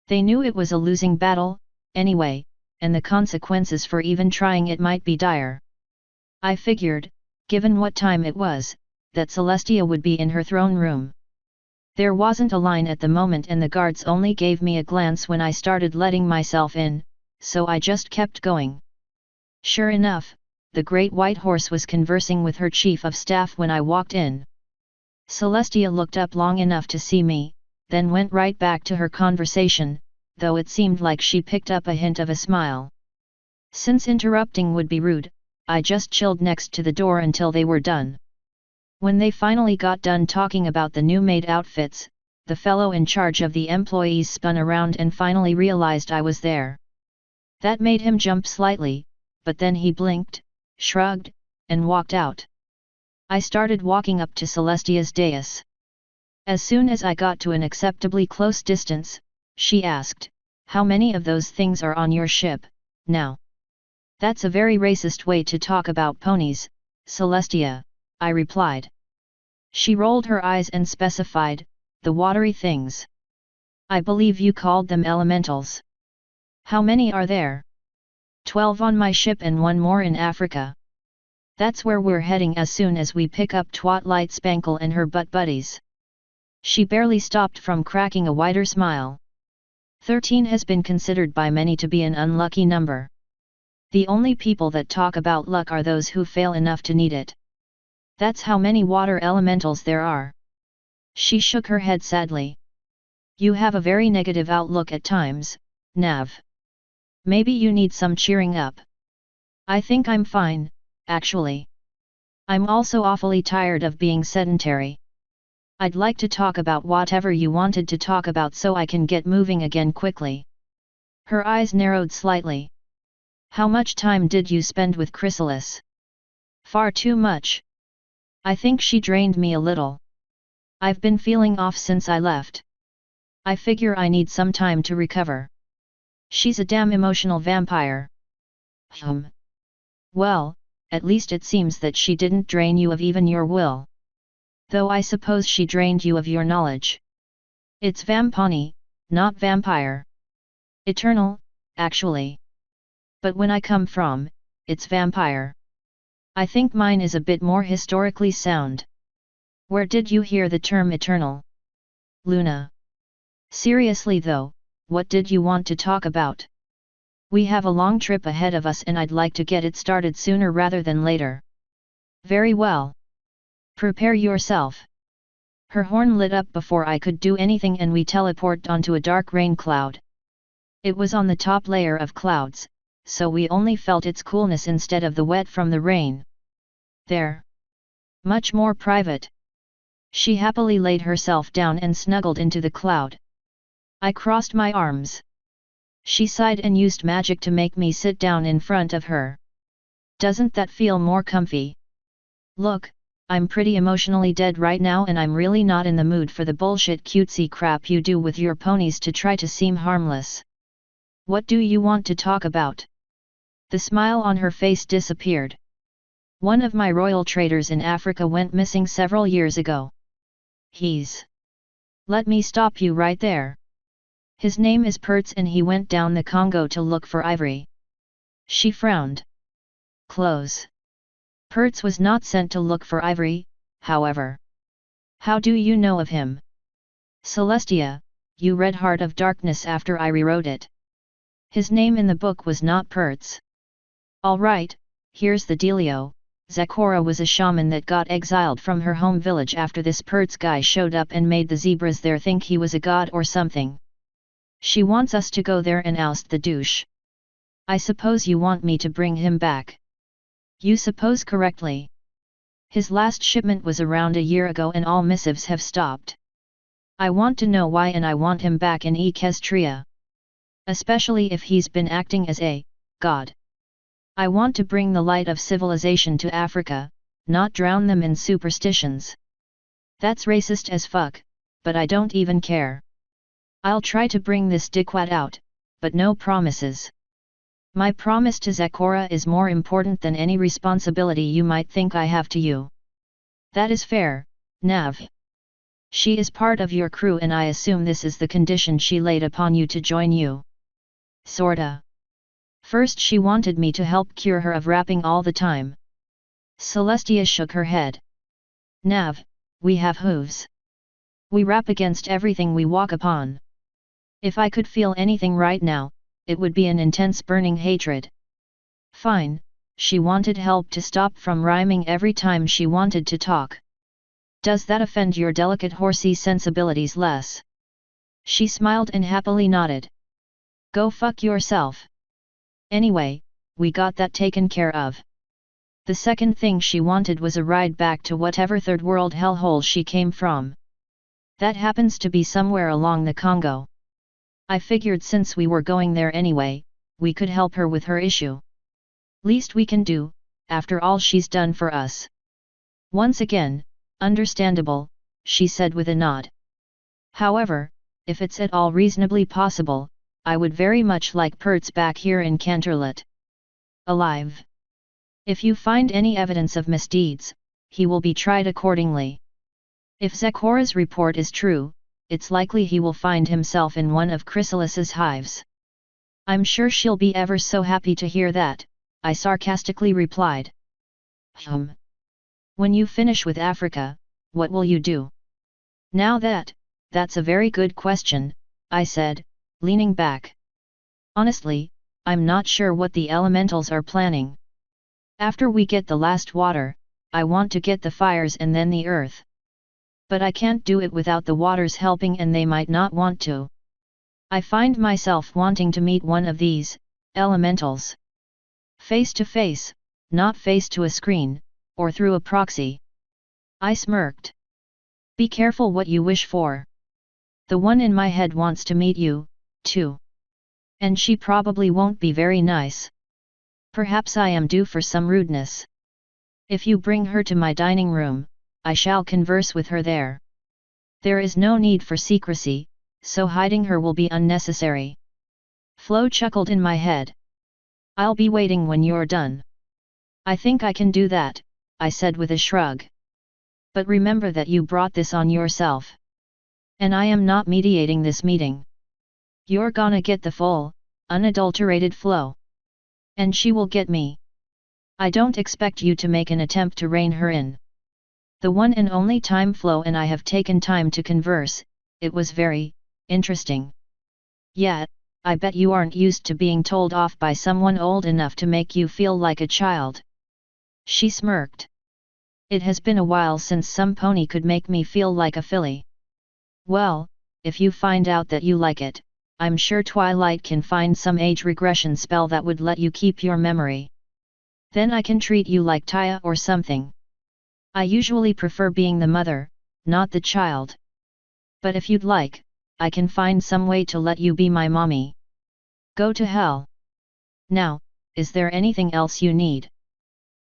They knew it was a losing battle, anyway, and the consequences for even trying it might be dire. I figured, given what time it was, that Celestia would be in her throne room. There wasn't a line at the moment and the guards only gave me a glance when I started letting myself in, so I just kept going. Sure enough, the Great White Horse was conversing with her chief of staff when I walked in. Celestia looked up long enough to see me, then went right back to her conversation, though it seemed like she picked up a hint of a smile. Since interrupting would be rude, I just chilled next to the door until they were done. When they finally got done talking about the new maid outfits, the fellow in charge of the employees spun around and finally realized I was there. That made him jump slightly, but then he blinked, shrugged, and walked out. I started walking up to Celestia's dais. As soon as I got to an acceptably close distance, she asked, "How many of those things are on your ship, now?" "That's a very racist way to talk about ponies, Celestia," I replied. She rolled her eyes and specified, "The watery things. I believe you called them elementals. How many are there?" 12 on my ship and one more in Africa. That's where we're heading as soon as we pick up Twatlight Spankle and her butt buddies. She barely stopped from cracking a wider smile. 13 has been considered by many to be an unlucky number. The only people that talk about luck are those who fail enough to need it. That's how many water elementals there are. She shook her head sadly. You have a very negative outlook at times, Nav. Maybe you need some cheering up. I think I'm fine, actually. I'm also awfully tired of being sedentary. I'd like to talk about whatever you wanted to talk about so I can get moving again quickly. Her eyes narrowed slightly. How much time did you spend with Chrysalis? Far too much. I think she drained me a little. I've been feeling off since I left. I figure I need some time to recover. She's a damn emotional vampire. Well, at least it seems that she didn't drain you of even your will. Though I suppose she drained you of your knowledge. It's vampony, not vampire. Eternal, actually. But when I come from, it's vampire. I think mine is a bit more historically sound. Where did you hear the term eternal? Luna. Seriously though, what did you want to talk about? We have a long trip ahead of us and I'd like to get it started sooner rather than later. Very well. Prepare yourself. Her horn lit up before I could do anything and we teleported onto a dark rain cloud. It was on the top layer of clouds, so we only felt its coolness instead of the wet from the rain. There. Much more private. She happily laid herself down and snuggled into the cloud. I crossed my arms. She sighed and used magic to make me sit down in front of her. Doesn't that feel more comfy? Look, I'm pretty emotionally dead right now and I'm really not in the mood for the bullshit cutesy crap you do with your ponies to try to seem harmless. What do you want to talk about? The smile on her face disappeared. One of my royal traders in Africa went missing several years ago. Let me stop you right there. His name is Pertz and he went down the Congo to look for ivory. She frowned. Close. Pertz was not sent to look for ivory, however. How do you know of him? Celestia, you read Heart of Darkness after I rewrote it. His name in the book was not Pertz. Alright, here's the dealio. Zecora was a shaman that got exiled from her home village after this Pertz guy showed up and made the zebras there think he was a god or something. She wants us to go there and oust the douche. I suppose you want me to bring him back. You suppose correctly. His last shipment was around a year ago and all missives have stopped. I want to know why and I want him back in Equestria. Especially if he's been acting as a god. I want to bring the light of civilization to Africa, not drown them in superstitions. That's racist as fuck, but I don't even care. I'll try to bring this dickwad out, but no promises. My promise to Zecora is more important than any responsibility you might think I have to you. That is fair, Nav. She is part of your crew and I assume this is the condition she laid upon you to join you. Sorta. First she wanted me to help cure her of rapping all the time. Celestia shook her head. Nav, we have hooves. We rap against everything we walk upon. If I could feel anything right now, it would be an intense burning hatred. Fine, she wanted help to stop from rhyming every time she wanted to talk. Does that offend your delicate horsey sensibilities less? She smiled and happily nodded. Go fuck yourself. Anyway, we got that taken care of. The second thing she wanted was a ride back to whatever third world hellhole she came from. That happens to be somewhere along the Congo. I figured since we were going there anyway, we could help her with her issue. Least we can do, after all she's done for us. Once again, understandable, she said with a nod. However, if it's at all reasonably possible, I would very much like Pertz back here in Canterlot. Alive. If you find any evidence of misdeeds, he will be tried accordingly. If Zecora's report is true, it's likely he will find himself in one of Chrysalis's hives. I'm sure she'll be ever so happy to hear that, I sarcastically replied. When you finish with Africa, what will you do? Now that's a very good question, I said, leaning back. Honestly, I'm not sure what the elementals are planning. After we get the last water, I want to get the fires and then the earth. But I can't do it without the waters helping and they might not want to. I find myself wanting to meet one of these elementals. Face to face, not face to a screen, or through a proxy. I smirked. Be careful what you wish for. The one in my head wants to meet you, too. And she probably won't be very nice. Perhaps I am due for some rudeness. If you bring her to my dining room, I shall converse with her there. There is no need for secrecy, so hiding her will be unnecessary. Flo chuckled in my head. I'll be waiting when you're done. I think I can do that, I said with a shrug. But remember that you brought this on yourself. And I am not mediating this meeting. You're gonna get the full, unadulterated Flo. And she will get me. I don't expect you to make an attempt to rein her in. The one and only time Flo and I have taken time to converse, it was very interesting. Yeah, I bet you aren't used to being told off by someone old enough to make you feel like a child. She smirked. It has been a while since some pony could make me feel like a filly. Well, if you find out that you like it, I'm sure Twilight can find some age regression spell that would let you keep your memory. Then I can treat you like Taya or something. I usually prefer being the mother, not the child. But if you'd like, I can find some way to let you be my mommy. Go to hell. Now, is there anything else you need?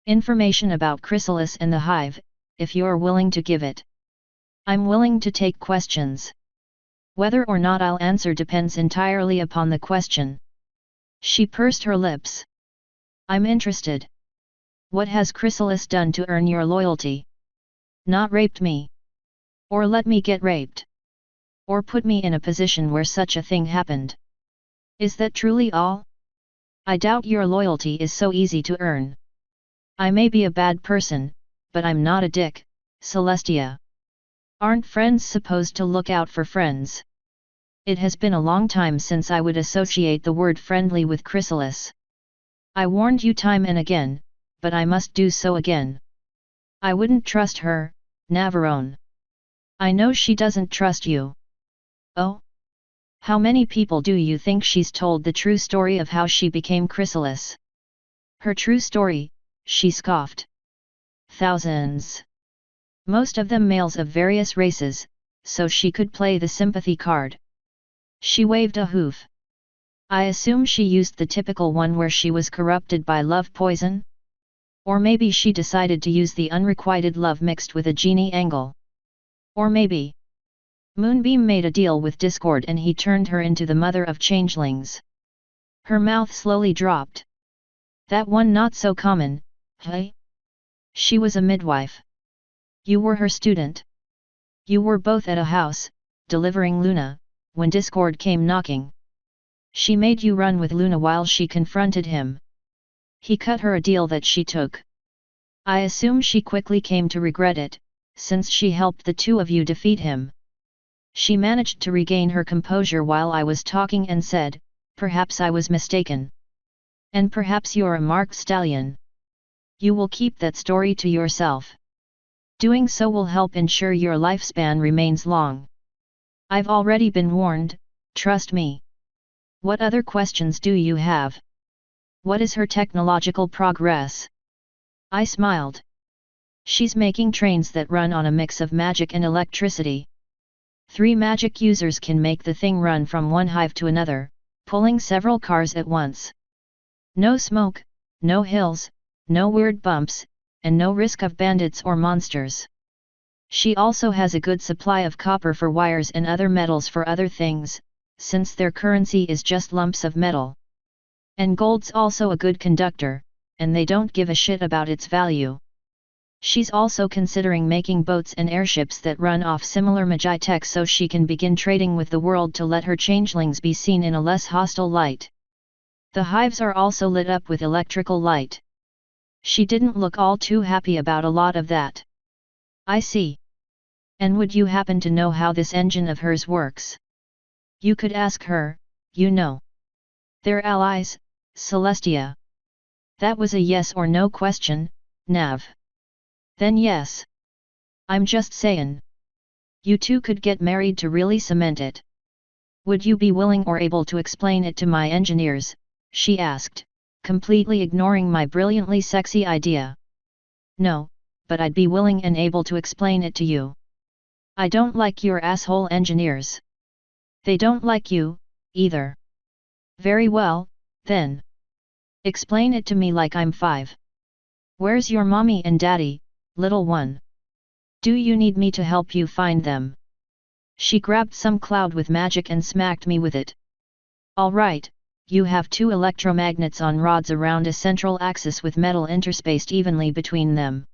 Information about Chrysalis and the hive, if you're willing to give it. I'm willing to take questions. Whether or not I'll answer depends entirely upon the question. She pursed her lips. I'm interested. What has Chrysalis done to earn your loyalty? Not raped me. Or let me get raped. Or put me in a position where such a thing happened. Is that truly all? I doubt your loyalty is so easy to earn. I may be a bad person, but I'm not a dick, Celestia. Aren't friends supposed to look out for friends? It has been a long time since I would associate the word friendly with Chrysalis. I warned you time and again, but I must do so again. I wouldn't trust her, Navarone. I know she doesn't trust you. Oh? How many people do you think she's told the true story of how she became Chrysalis? Her true story, she scoffed. Thousands. Most of them males of various races, so she could play the sympathy card. She waved a hoof. I assume she used the typical one where she was corrupted by love poison? Or maybe she decided to use the unrequited love mixed with a genie angle. Or maybe Moonbeam made a deal with Discord and he turned her into the mother of changelings. Her mouth slowly dropped. That one not so common, hey? She was a midwife. You were her student. You were both at a house, delivering Luna, when Discord came knocking. She made you run with Luna while she confronted him. He cut her a deal that she took. I assume she quickly came to regret it, since she helped the two of you defeat him. She managed to regain her composure while I was talking and said, perhaps I was mistaken. And perhaps you're a marked stallion. You will keep that story to yourself. Doing so will help ensure your lifespan remains long. I've already been warned, trust me. What other questions do you have? What is her technological progress? I smiled. She's making trains that run on a mix of magic and electricity. 3 magic users can make the thing run from one hive to another, pulling several cars at once. No smoke, no hills, no weird bumps, and no risk of bandits or monsters. She also has a good supply of copper for wires and other metals for other things, since their currency is just lumps of metal. And gold's also a good conductor, and they don't give a shit about its value. She's also considering making boats and airships that run off similar magi tech so she can begin trading with the world to let her changelings be seen in a less hostile light. The hives are also lit up with electrical light. She didn't look all too happy about a lot of that. I see. And would you happen to know how this engine of hers works? You could ask her, you know. They're allies, Celestia. That was a yes or no question, Nav. Then yes. I'm just saying. You two could get married to really cement it. Would you be willing or able to explain it to my engineers? She asked, completely ignoring my brilliantly sexy idea. No, but I'd be willing and able to explain it to you. I don't like your asshole engineers. They don't like you, either. Very well, then. Explain it to me like I'm 5. Where's your mommy and daddy, little one? Do you need me to help you find them? She grabbed some cloud with magic and smacked me with it. All right, you have 2 electromagnets on rods around a central axis with metal interspaced evenly between them.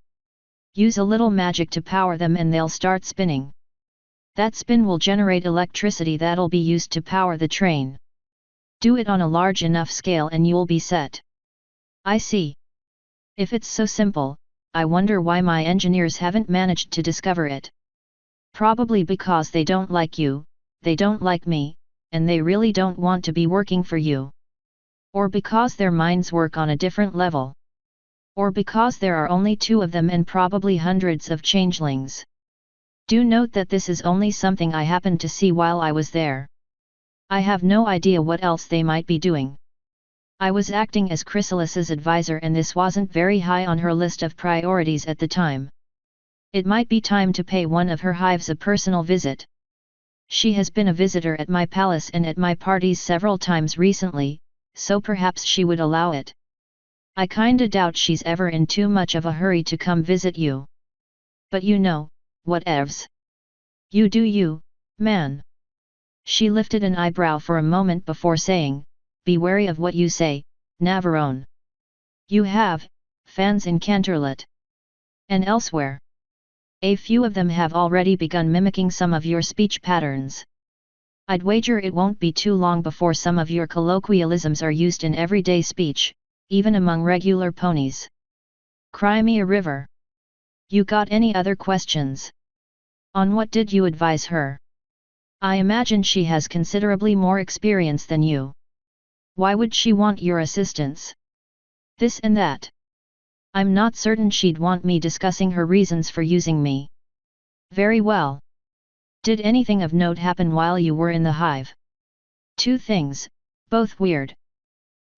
Use a little magic to power them and they'll start spinning. That spin will generate electricity that'll be used to power the train. Do it on a large enough scale and you'll be set. I see. If it's so simple, I wonder why my engineers haven't managed to discover it. Probably because they don't like you, they don't like me, and they really don't want to be working for you. Or because their minds work on a different level. Or because there are only 2 of them and probably hundreds of changelings. Do note that this is only something I happened to see while I was there. I have no idea what else they might be doing. I was acting as Chrysalis's advisor and this wasn't very high on her list of priorities at the time. It might be time to pay one of her hives a personal visit. She has been a visitor at my palace and at my parties several times recently, so perhaps she would allow it. I kinda doubt she's ever in too much of a hurry to come visit you. But you know, whatevs. You do you, man. She lifted an eyebrow for a moment before saying, be wary of what you say, Navarone. You have fans in Canterlot. And elsewhere. A few of them have already begun mimicking some of your speech patterns. I'd wager it won't be too long before some of your colloquialisms are used in everyday speech, even among regular ponies. Cry me a river. You got any other questions? On what did you advise her? I imagine she has considerably more experience than you. Why would she want your assistance? This and that. I'm not certain she'd want me discussing her reasons for using me. Very well. Did anything of note happen while you were in the hive? 2 things, both weird.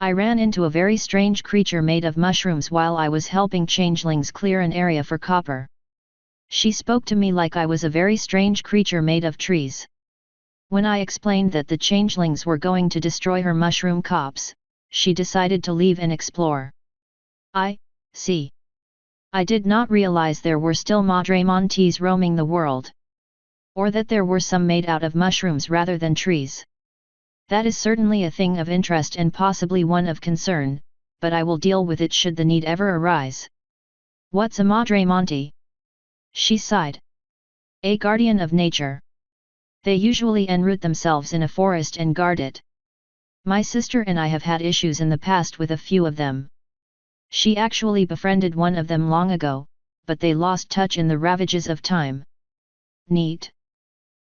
I ran into a very strange creature made of mushrooms while I was helping changelings clear an area for copper. She spoke to me like I was a very strange creature made of trees. When I explained that the changelings were going to destroy her mushroom copse, she decided to leave and explore. I see. I did not realize there were still Madramontes roaming the world. Or that there were some made out of mushrooms rather than trees. That is certainly a thing of interest and possibly one of concern, but I will deal with it should the need ever arise. What's a Madramonte? She sighed. A guardian of nature. They usually enroot themselves in a forest and guard it. My sister and I have had issues in the past with a few of them. She actually befriended one of them long ago, but they lost touch in the ravages of time. Neat.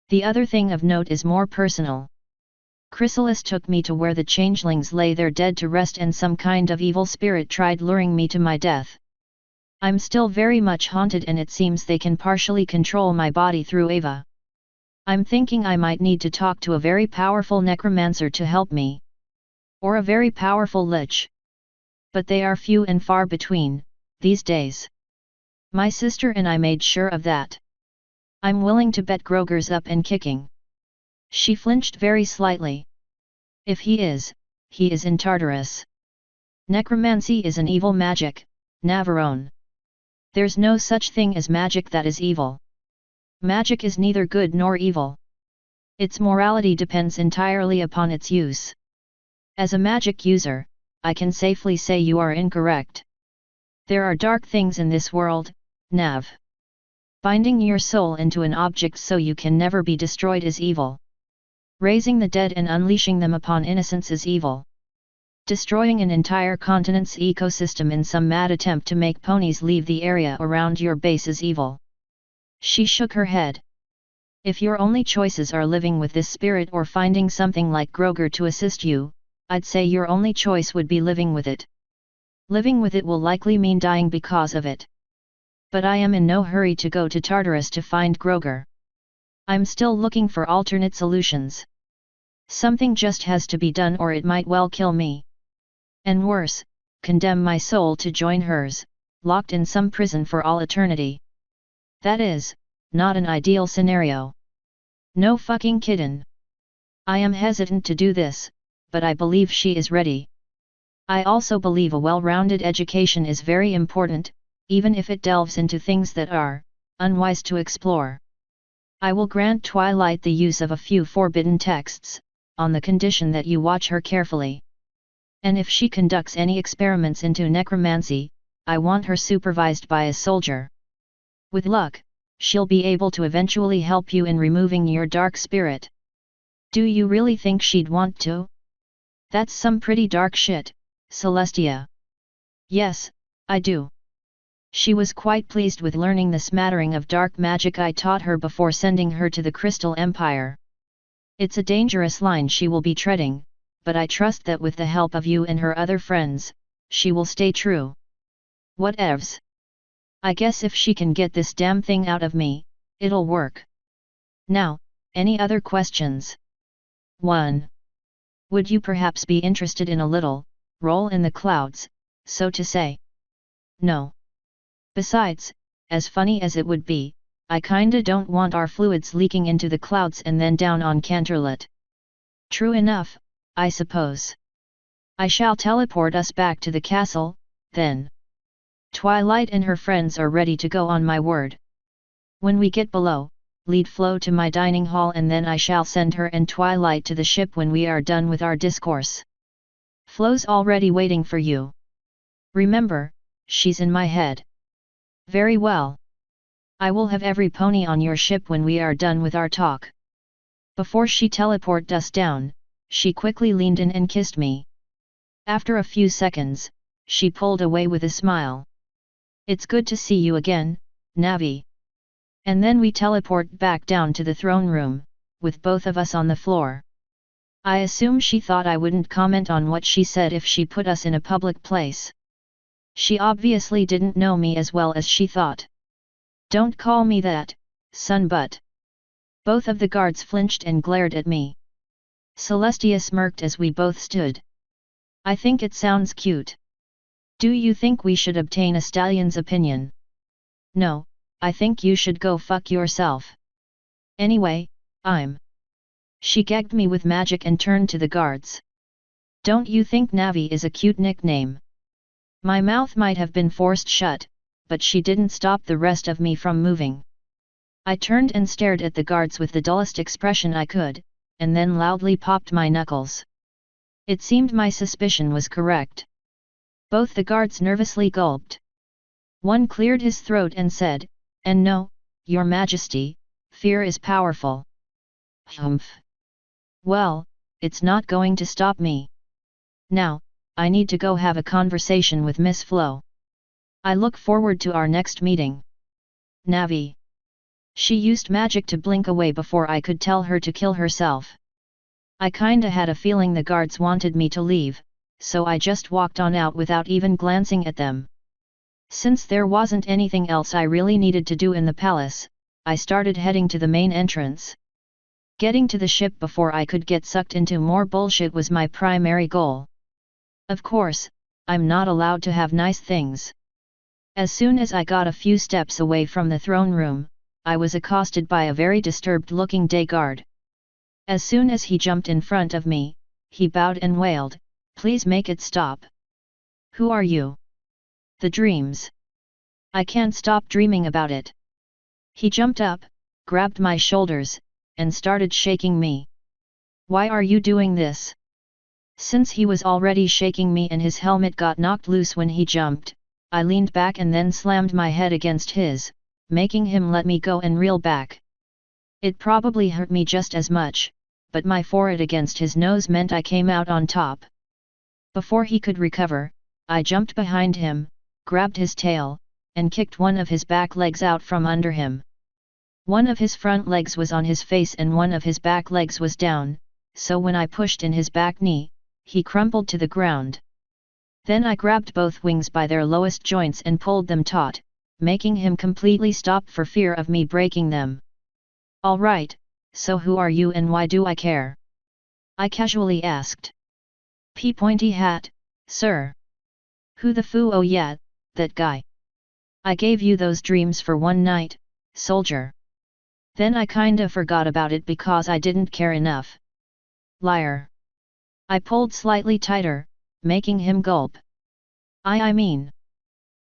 The other thing of note is more personal. Chrysalis took me to where the changelings lay there dead to rest and some kind of evil spirit tried luring me to my death. I'm still very much haunted and it seems they can partially control my body through Ava. I'm thinking I might need to talk to a very powerful necromancer to help me. Or a very powerful lich. But they are few and far between, these days. My sister and I made sure of that. I'm willing to bet Groger's up and kicking. She flinched very slightly. If he is in Tartarus. Necromancy is an evil magic, Navarone. There's no such thing as magic that is evil. Magic is neither good nor evil. Its morality depends entirely upon its use. As a magic user, I can safely say you are incorrect. There are dark things in this world, Nav. Binding your soul into an object so you can never be destroyed is evil. Raising the dead and unleashing them upon innocents is evil. Destroying an entire continent's ecosystem in some mad attempt to make ponies leave the area around your base is evil. She shook her head. If your only choices are living with this spirit or finding something like Groger to assist you, I'd say your only choice would be living with it. Living with it will likely mean dying because of it. But I am in no hurry to go to Tartarus to find Groger. I'm still looking for alternate solutions. Something just has to be done or it might well kill me. And worse, condemn my soul to join hers, locked in some prison for all eternity. That is, not an ideal scenario. No fucking kiddin'. I am hesitant to do this, but I believe she is ready. I also believe a well-rounded education is very important, even if it delves into things that are unwise to explore. I will grant Twilight the use of a few forbidden texts, on the condition that you watch her carefully. And if she conducts any experiments into necromancy, I want her supervised by a soldier. With luck, she'll be able to eventually help you in removing your dark spirit. Do you really think she'd want to? That's some pretty dark shit, Celestia. Yes, I do. She was quite pleased with learning the smattering of dark magic I taught her before sending her to the Crystal Empire. It's a dangerous line she will be treading, but I trust that with the help of you and her other friends, she will stay true. Whatevs. I guess if she can get this damn thing out of me, it'll work. Now, any other questions? 1. Would you perhaps be interested in a little roll in the clouds, so to say? No. Besides, as funny as it would be, I kinda don't want our fluids leaking into the clouds and then down on Canterlot. True enough, I suppose. I shall teleport us back to the castle, then. Twilight and her friends are ready to go on my word. When we get below, lead Flo to my dining hall and then I shall send her and Twilight to the ship when we are done with our discourse. Flo's already waiting for you. Remember, she's in my head. Very well. I will have every pony on your ship when we are done with our talk. Before she teleported us down, she quickly leaned in and kissed me. After a few seconds, she pulled away with a smile. It's good to see you again, Navi. And then we teleport back down to the throne room, with both of us on the floor. I assume she thought I wouldn't comment on what she said if she put us in a public place. She obviously didn't know me as well as she thought. Don't call me that, son butt. Both of the guards flinched and glared at me. Celestia smirked as we both stood. I think it sounds cute. Do you think we should obtain a stallion's opinion? No, I think you should go fuck yourself. Anyway, She gagged me with magic and turned to the guards. Don't you think Navi is a cute nickname? My mouth might have been forced shut, but she didn't stop the rest of me from moving. I turned and stared at the guards with the dullest expression I could, and then loudly popped my knuckles. It seemed my suspicion was correct. Both the guards nervously gulped. One cleared his throat and said, "And no, your majesty, fear is powerful." Humph. Well, it's not going to stop me. Now, I need to go have a conversation with Miss Flo. I look forward to our next meeting. Navi. She used magic to blink away before I could tell her to kill herself. I kinda had a feeling the guards wanted me to leave, so I just walked on out without even glancing at them. Since there wasn't anything else I really needed to do in the palace, I started heading to the main entrance. Getting to the ship before I could get sucked into more bullshit was my primary goal. Of course, I'm not allowed to have nice things. As soon as I got a few steps away from the throne room, I was accosted by a very disturbed-looking day guard. As soon as he jumped in front of me, he bowed and wailed, "Please make it stop." Who are you? The dreams. I can't stop dreaming about it. He jumped up, grabbed my shoulders, and started shaking me. Why are you doing this? Since he was already shaking me and his helmet got knocked loose when he jumped, I leaned back and then slammed my head against his, making him let me go and reel back. It probably hurt me just as much, but my forehead against his nose meant I came out on top. Before he could recover, I jumped behind him, grabbed his tail, and kicked one of his back legs out from under him. One of his front legs was on his face and one of his back legs was down, so when I pushed in his back knee, he crumpled to the ground. Then I grabbed both wings by their lowest joints and pulled them taut, making him completely stop for fear of me breaking them. "All right, so who are you and why do I care?" I casually asked. "Pointy hat, sir." "Who the foo? Oh yeah, that guy. I gave you those dreams for one night, soldier. Then I kinda forgot about it because I didn't care enough." "Liar." I pulled slightly tighter, making him gulp. I mean,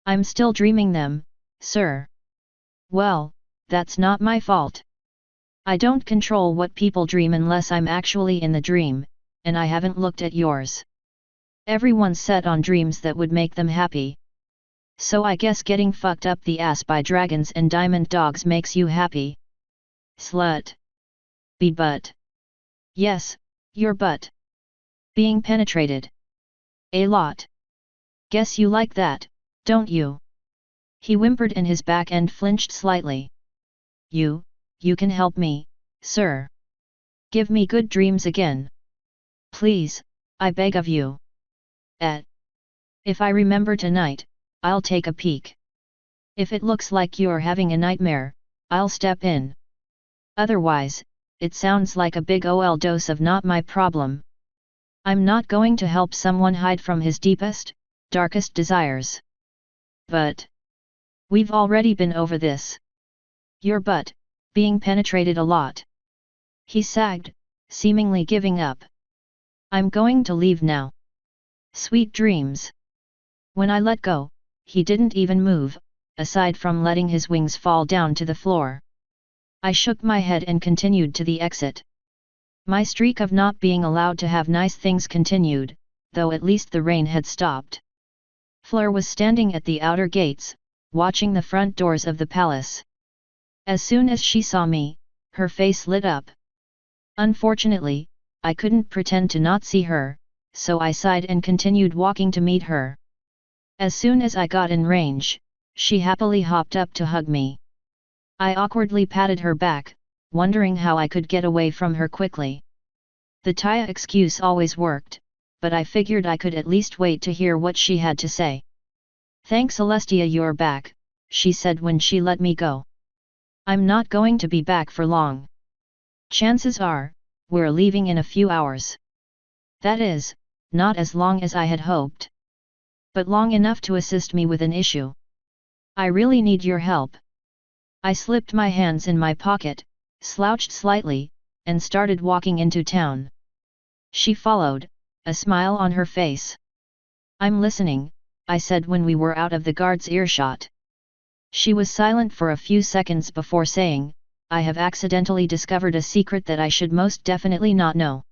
I'm still dreaming them, sir." "Well, that's not my fault. I don't control what people dream unless I'm actually in the dream, and I haven't looked at yours. Everyone's set on dreams that would make them happy. So I guess getting fucked up the ass by dragons and diamond dogs makes you happy. Slut. Be butt. Yes, your butt. Being penetrated. A lot. Guess you like that, don't you?" He whimpered and his back end flinched slightly. You can help me, sir." Give me good dreams again. Please, I beg of you. If I remember tonight, I'll take a peek. If it looks like you're having a nightmare, I'll step in. Otherwise, it sounds like a big ol' dose of not my problem. I'm not going to help someone hide from his deepest, darkest desires. But we've already been over this. Your butt, being penetrated a lot. He sagged, seemingly giving up. I'm going to leave now. Sweet dreams. When I let go, he didn't even move, aside from letting his wings fall down to the floor. I shook my head and continued to the exit. My streak of not being allowed to have nice things continued, though at least the rain had stopped. Fleur was standing at the outer gates, watching the front doors of the palace. As soon as she saw me, her face lit up. Unfortunately, I couldn't pretend to not see her, so I sighed and continued walking to meet her. As soon as I got in range, she happily hopped up to hug me. I awkwardly patted her back, wondering how I could get away from her quickly. The Taya excuse always worked, but I figured I could at least wait to hear what she had to say. Thanks Celestia, you're back, she said when she let me go. I'm not going to be back for long. Chances are, we're leaving in a few hours. That is, not as long as I had hoped. But long enough to assist me with an issue. I really need your help. I slipped my hands in my pocket, slouched slightly, and started walking into town. She followed, a smile on her face. I'm listening, I said when we were out of the guard's earshot. She was silent for a few seconds before saying, I have accidentally discovered a secret that I should most definitely not know.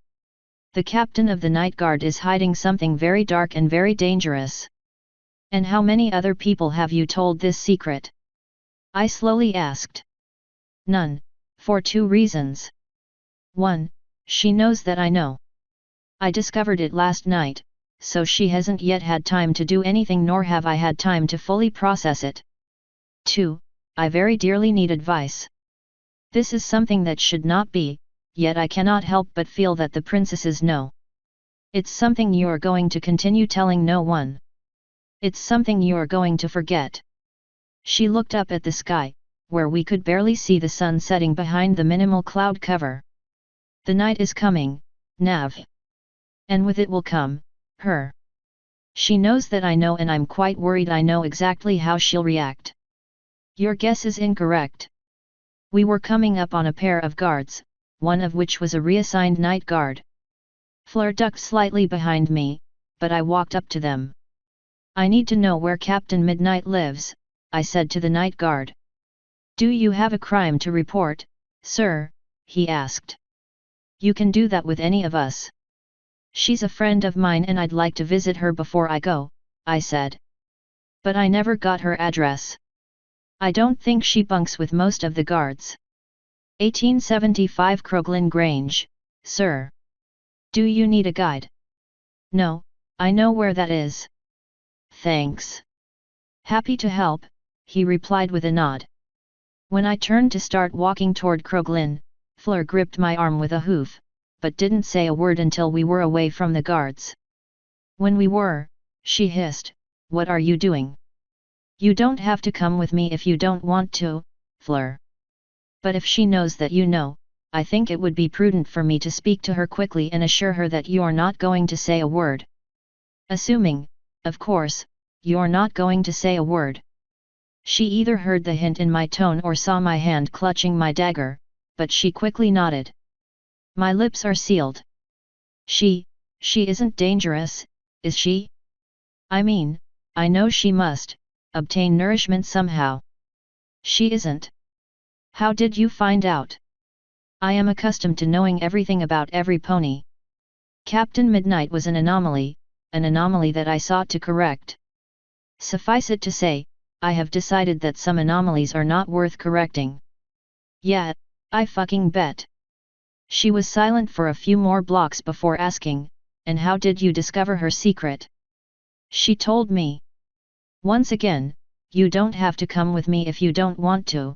The captain of the night guard is hiding something very dark and very dangerous. And how many other people have you told this secret? I slowly asked. None, for two reasons. 1. She knows that I know. I discovered it last night, so she hasn't yet had time to do anything, nor have I had time to fully process it. 2. I very dearly need advice. This is something that should not be, yet I cannot help but feel that the princesses know. It's something you're going to continue telling no one. It's something you're going to forget. She looked up at the sky, where we could barely see the sun setting behind the minimal cloud cover. The night is coming, Nav. And with it will come, her. She knows that I know, and I'm quite worried I know exactly how she'll react. Your guess is incorrect. We were coming up on a pair of guards, one of which was a reassigned night guard. Fleur ducked slightly behind me, but I walked up to them. I need to know where Captain Midnight lives, I said to the night guard. Do you have a crime to report, sir? He asked. You can do that with any of us. She's a friend of mine and I'd like to visit her before I go, I said. But I never got her address. I don't think she bunks with most of the guards. 1875 Croglin Grange, sir. Do you need a guide? No, I know where that is. Thanks. Happy to help, he replied with a nod. When I turned to start walking toward Croglin, Fleur gripped my arm with a hoof, but didn't say a word until we were away from the guards. When we were, she hissed, What are you doing? You don't have to come with me if you don't want to, Fleur. But if she knows that you know, I think it would be prudent for me to speak to her quickly and assure her that you're not going to say a word. Assuming, of course, you're not going to say a word. She either heard the hint in my tone or saw my hand clutching my dagger, but she quickly nodded. My lips are sealed. She isn't dangerous, is she? I mean, I know she must obtain nourishment somehow. She isn't. How did you find out? I am accustomed to knowing everything about every pony. Captain Midnight was an anomaly that I sought to correct. Suffice it to say, I have decided that some anomalies are not worth correcting. Yeah, I fucking bet. She was silent for a few more blocks before asking, and how did you discover her secret? She told me. Once again, you don't have to come with me if you don't want to.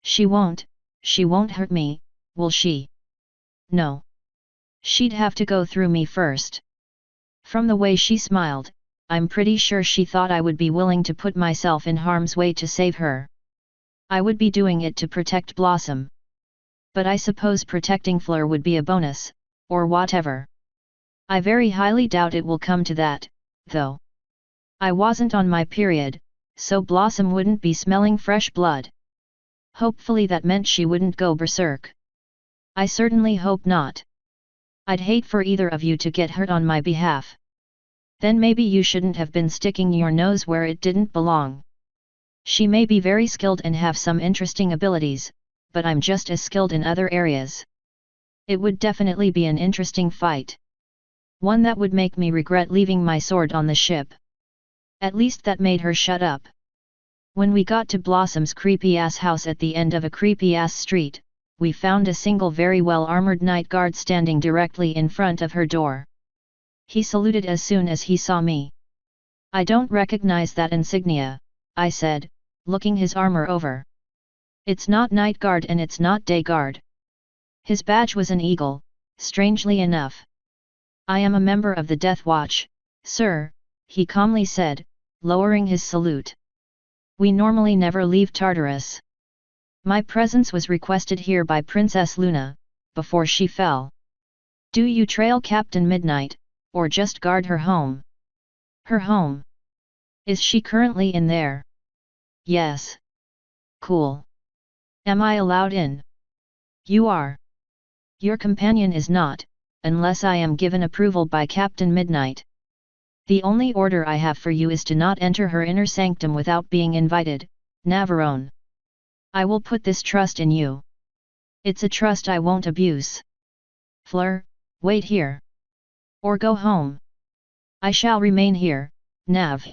She won't hurt me, will she? No. She'd have to go through me first. From the way she smiled, I'm pretty sure she thought I would be willing to put myself in harm's way to save her. I would be doing it to protect Blossom. But I suppose protecting Fleur would be a bonus, or whatever. I very highly doubt it will come to that, though. I wasn't on my period, so Blossom wouldn't be smelling fresh blood. Hopefully that meant she wouldn't go berserk. I certainly hope not. I'd hate for either of you to get hurt on my behalf. Then maybe you shouldn't have been sticking your nose where it didn't belong. She may be very skilled and have some interesting abilities, but I'm just as skilled in other areas. It would definitely be an interesting fight. One that would make me regret leaving my sword on the ship. At least that made her shut up. When we got to Blossom's creepy-ass house at the end of a creepy-ass street, we found a single very well-armored night guard standing directly in front of her door. He saluted as soon as he saw me. "I don't recognize that insignia," I said, looking his armor over. "It's not night guard and it's not day guard." His badge was an eagle, strangely enough. "I am a member of the Death Watch, sir," he calmly said, lowering his salute. "We normally never leave Tartarus. My presence was requested here by Princess Luna, before she fell. Do you trail Captain Midnight, or just guard her home?" "Her home? Is she currently in there?" "Yes." "Cool. Am I allowed in?" "You are. Your companion is not, unless I am given approval by Captain Midnight. The only order I have for you is to not enter her inner sanctum without being invited, Navarone. I will put this trust in you. It's a trust I won't abuse. Fleur, wait here. Or go home." "I shall remain here, Nav.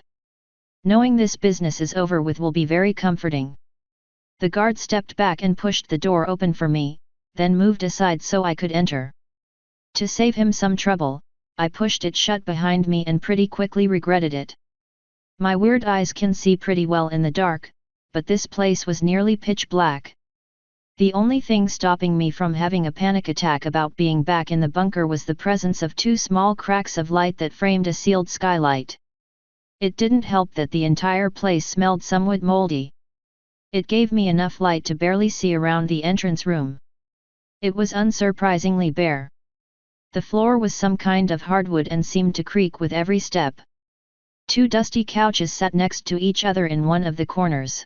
Knowing this business is over with will be very comforting." The guard stepped back and pushed the door open for me, then moved aside so I could enter. To save him some trouble, I pushed it shut behind me and pretty quickly regretted it. My weird eyes can see pretty well in the dark, but this place was nearly pitch black. The only thing stopping me from having a panic attack about being back in the bunker was the presence of two small cracks of light that framed a sealed skylight. It didn't help that the entire place smelled somewhat moldy. It gave me enough light to barely see around the entrance room. It was unsurprisingly bare. The floor was some kind of hardwood and seemed to creak with every step. Two dusty couches sat next to each other in one of the corners.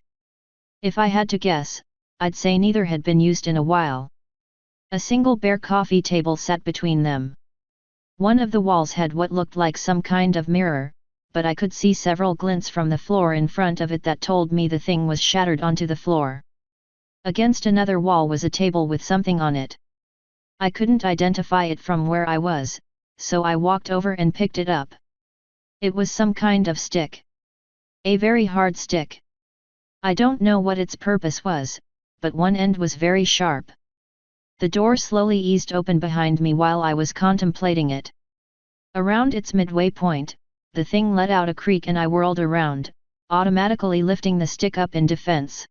If I had to guess, I'd say neither had been used in a while. A single bare coffee table sat between them. One of the walls had what looked like some kind of mirror, but I could see several glints from the floor in front of it that told me the thing was shattered onto the floor. Against another wall was a table with something on it. I couldn't identify it from where I was, so I walked over and picked it up. It was some kind of stick. A very hard stick. I don't know what its purpose was, but one end was very sharp. The door slowly eased open behind me while I was contemplating it. Around its midway point, the thing let out a creak and I whirled around, automatically lifting the stick up in defense.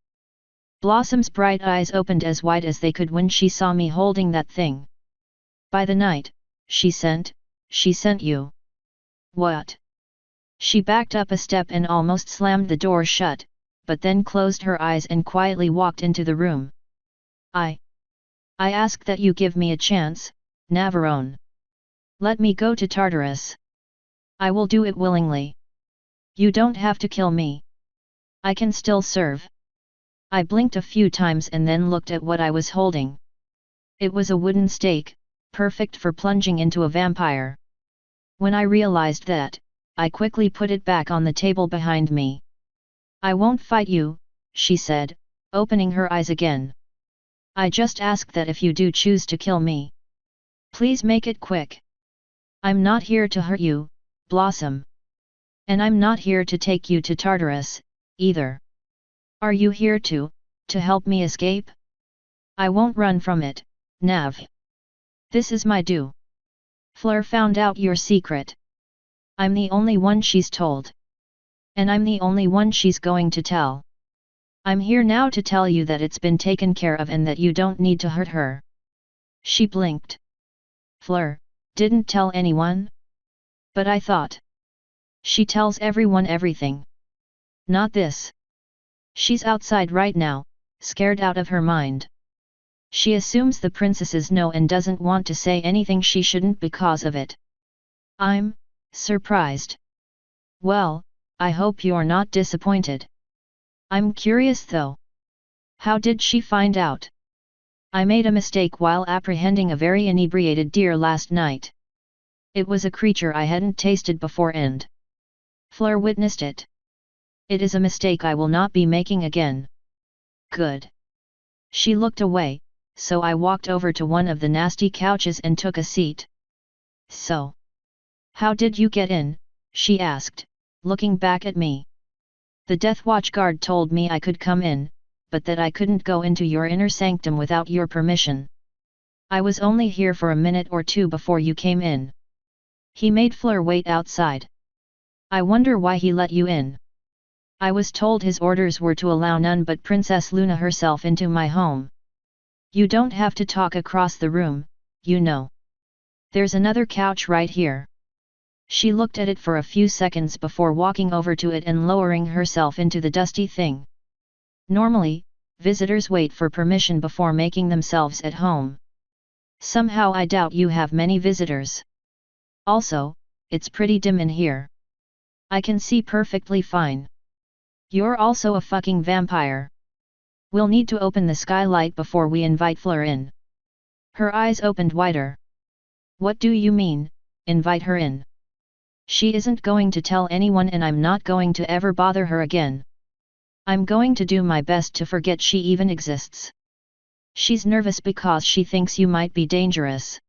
Blossom's bright eyes opened as wide as they could when she saw me holding that thing. "By the night, she sent you." "What?" She backed up a step and almost slammed the door shut, but then closed her eyes and quietly walked into the room. I ask that you give me a chance, Navarone. Let me go to Tartarus. I will do it willingly. You don't have to kill me. I can still serve." I blinked a few times and then looked at what I was holding. It was a wooden stake, perfect for plunging into a vampire. When I realized that, I quickly put it back on the table behind me. "I won't fight you," she said, opening her eyes again. "I just ask that if you do choose to kill me, please make it quick. I'm not here to hurt you, Blossom. And I'm not here to take you to Tartarus, either. Are you here to help me escape? I won't run from it, Nav. This is my due. Fleur found out your secret. I'm the only one she's told. And I'm the only one she's going to tell. I'm here now to tell you that it's been taken care of and that you don't need to hurt her. She blinked. Fleur, didn't tell anyone? But I thought. She tells everyone everything. Not this. She's outside right now, scared out of her mind. She assumes the princesses know and doesn't want to say anything she shouldn't because of it. I'm surprised. Well, I hope you're not disappointed. I'm curious though. How did she find out? I made a mistake while apprehending a very inebriated deer last night. It was a creature I hadn't tasted before and Fleur witnessed it. It is a mistake I will not be making again. Good. She looked away, so I walked over to one of the nasty couches and took a seat. So, how did you get in? She asked, looking back at me. The Death Watch guard told me I could come in, but that I couldn't go into your inner sanctum without your permission. I was only here for a minute or two before you came in. He made Fleur wait outside. I wonder why he let you in. I was told his orders were to allow none but Princess Luna herself into my home. You don't have to talk across the room, you know. There's another couch right here. She looked at it for a few seconds before walking over to it and lowering herself into the dusty thing. Normally, visitors wait for permission before making themselves at home. Somehow I doubt you have many visitors. Also, it's pretty dim in here. I can see perfectly fine. You're also a fucking vampire. We'll need to open the skylight before we invite Fleur in. Her eyes opened wider. What do you mean, invite her in? She isn't going to tell anyone and I'm not going to ever bother her again. I'm going to do my best to forget she even exists. She's nervous because she thinks you might be dangerous.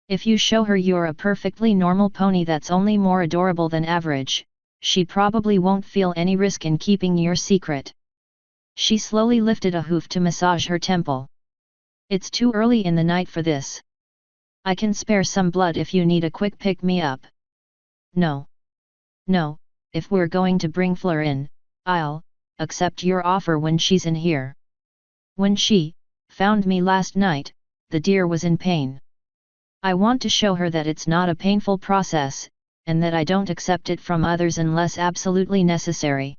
If you show her you're a perfectly normal pony that's only more adorable than average, she probably won't feel any risk in keeping your secret. She slowly lifted a hoof to massage her temple. It's too early in the night for this. I can spare some blood if you need a quick pick-me-up. No. No, if we're going to bring Fleur in, I'll accept your offer when she's in here. When she found me last night, the deer was in pain. I want to show her that it's not a painful process, and that I don't accept it from others unless absolutely necessary.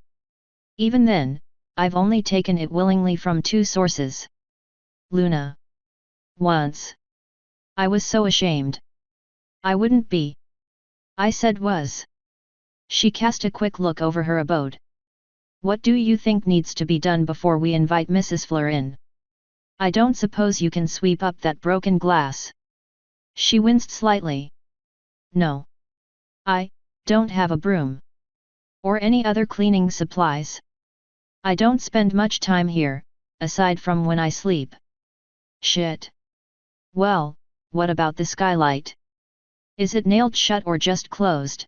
Even then, I've only taken it willingly from two sources. Luna. Once. I was so ashamed. I wouldn't be. I said was. She cast a quick look over her abode. What do you think needs to be done before we invite Mrs. Fleur in? I don't suppose you can sweep up that broken glass. She winced slightly. No. I don't have a broom. Or any other cleaning supplies. I don't spend much time here, aside from when I sleep. Shit. Well, what about the skylight? Is it nailed shut or just closed?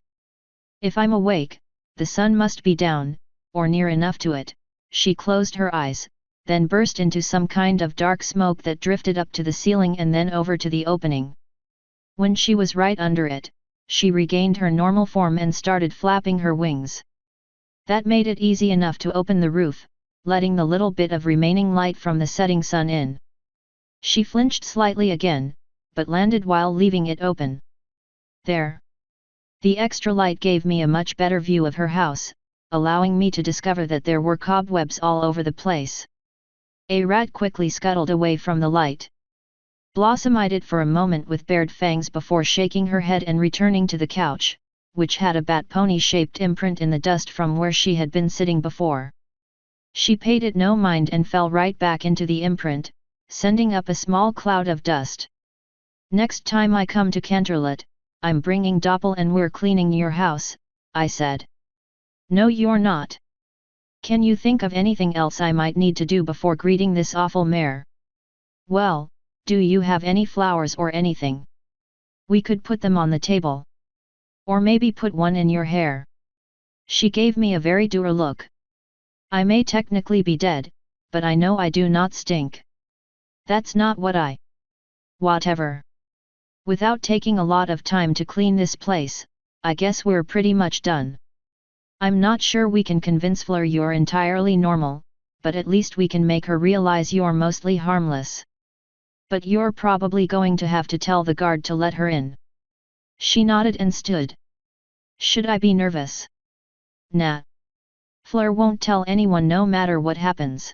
If I'm awake, the sun must be down, or near enough to it. She closed her eyes, then burst into some kind of dark smoke that drifted up to the ceiling and then over to the opening. When she was right under it, she regained her normal form and started flapping her wings. That made it easy enough to open the roof, letting the little bit of remaining light from the setting sun in. She flinched slightly again, but landed while leaving it open. There. The extra light gave me a much better view of her house, allowing me to discover that there were cobwebs all over the place. A rat quickly scuttled away from the light. Blossom eyed it for a moment with bared fangs before shaking her head and returning to the couch, which had a bat pony-shaped imprint in the dust from where she had been sitting before. She paid it no mind and fell right back into the imprint, sending up a small cloud of dust. Next time I come to Canterlot, I'm bringing Doppel and we're cleaning your house, I said. No, you're not. Can you think of anything else I might need to do before greeting this awful mare? Well, do you have any flowers or anything? We could put them on the table. Or maybe put one in your hair. She gave me a very dour look. I may technically be dead, but I know I do not stink. That's not what I... Whatever. Without taking a lot of time to clean this place, I guess we're pretty much done. I'm not sure we can convince Fleur you're entirely normal, but at least we can make her realize you're mostly harmless. But you're probably going to have to tell the guard to let her in. She nodded and stood. Should I be nervous? Nah. Fleur won't tell anyone no matter what happens.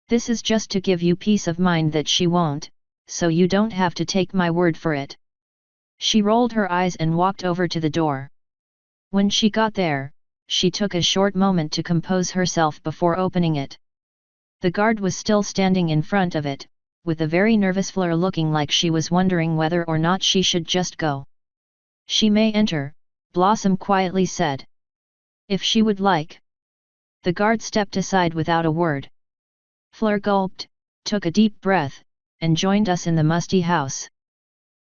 This is just to give you peace of mind that she won't, so you don't have to take my word for it. She rolled her eyes and walked over to the door. When she got there, she took a short moment to compose herself before opening it. The guard was still standing in front of it, with a very nervous Fleur looking like she was wondering whether or not she should just go. She may enter, Blossom quietly said. If she would like. The guard stepped aside without a word. Fleur gulped, took a deep breath, and joined us in the musty house.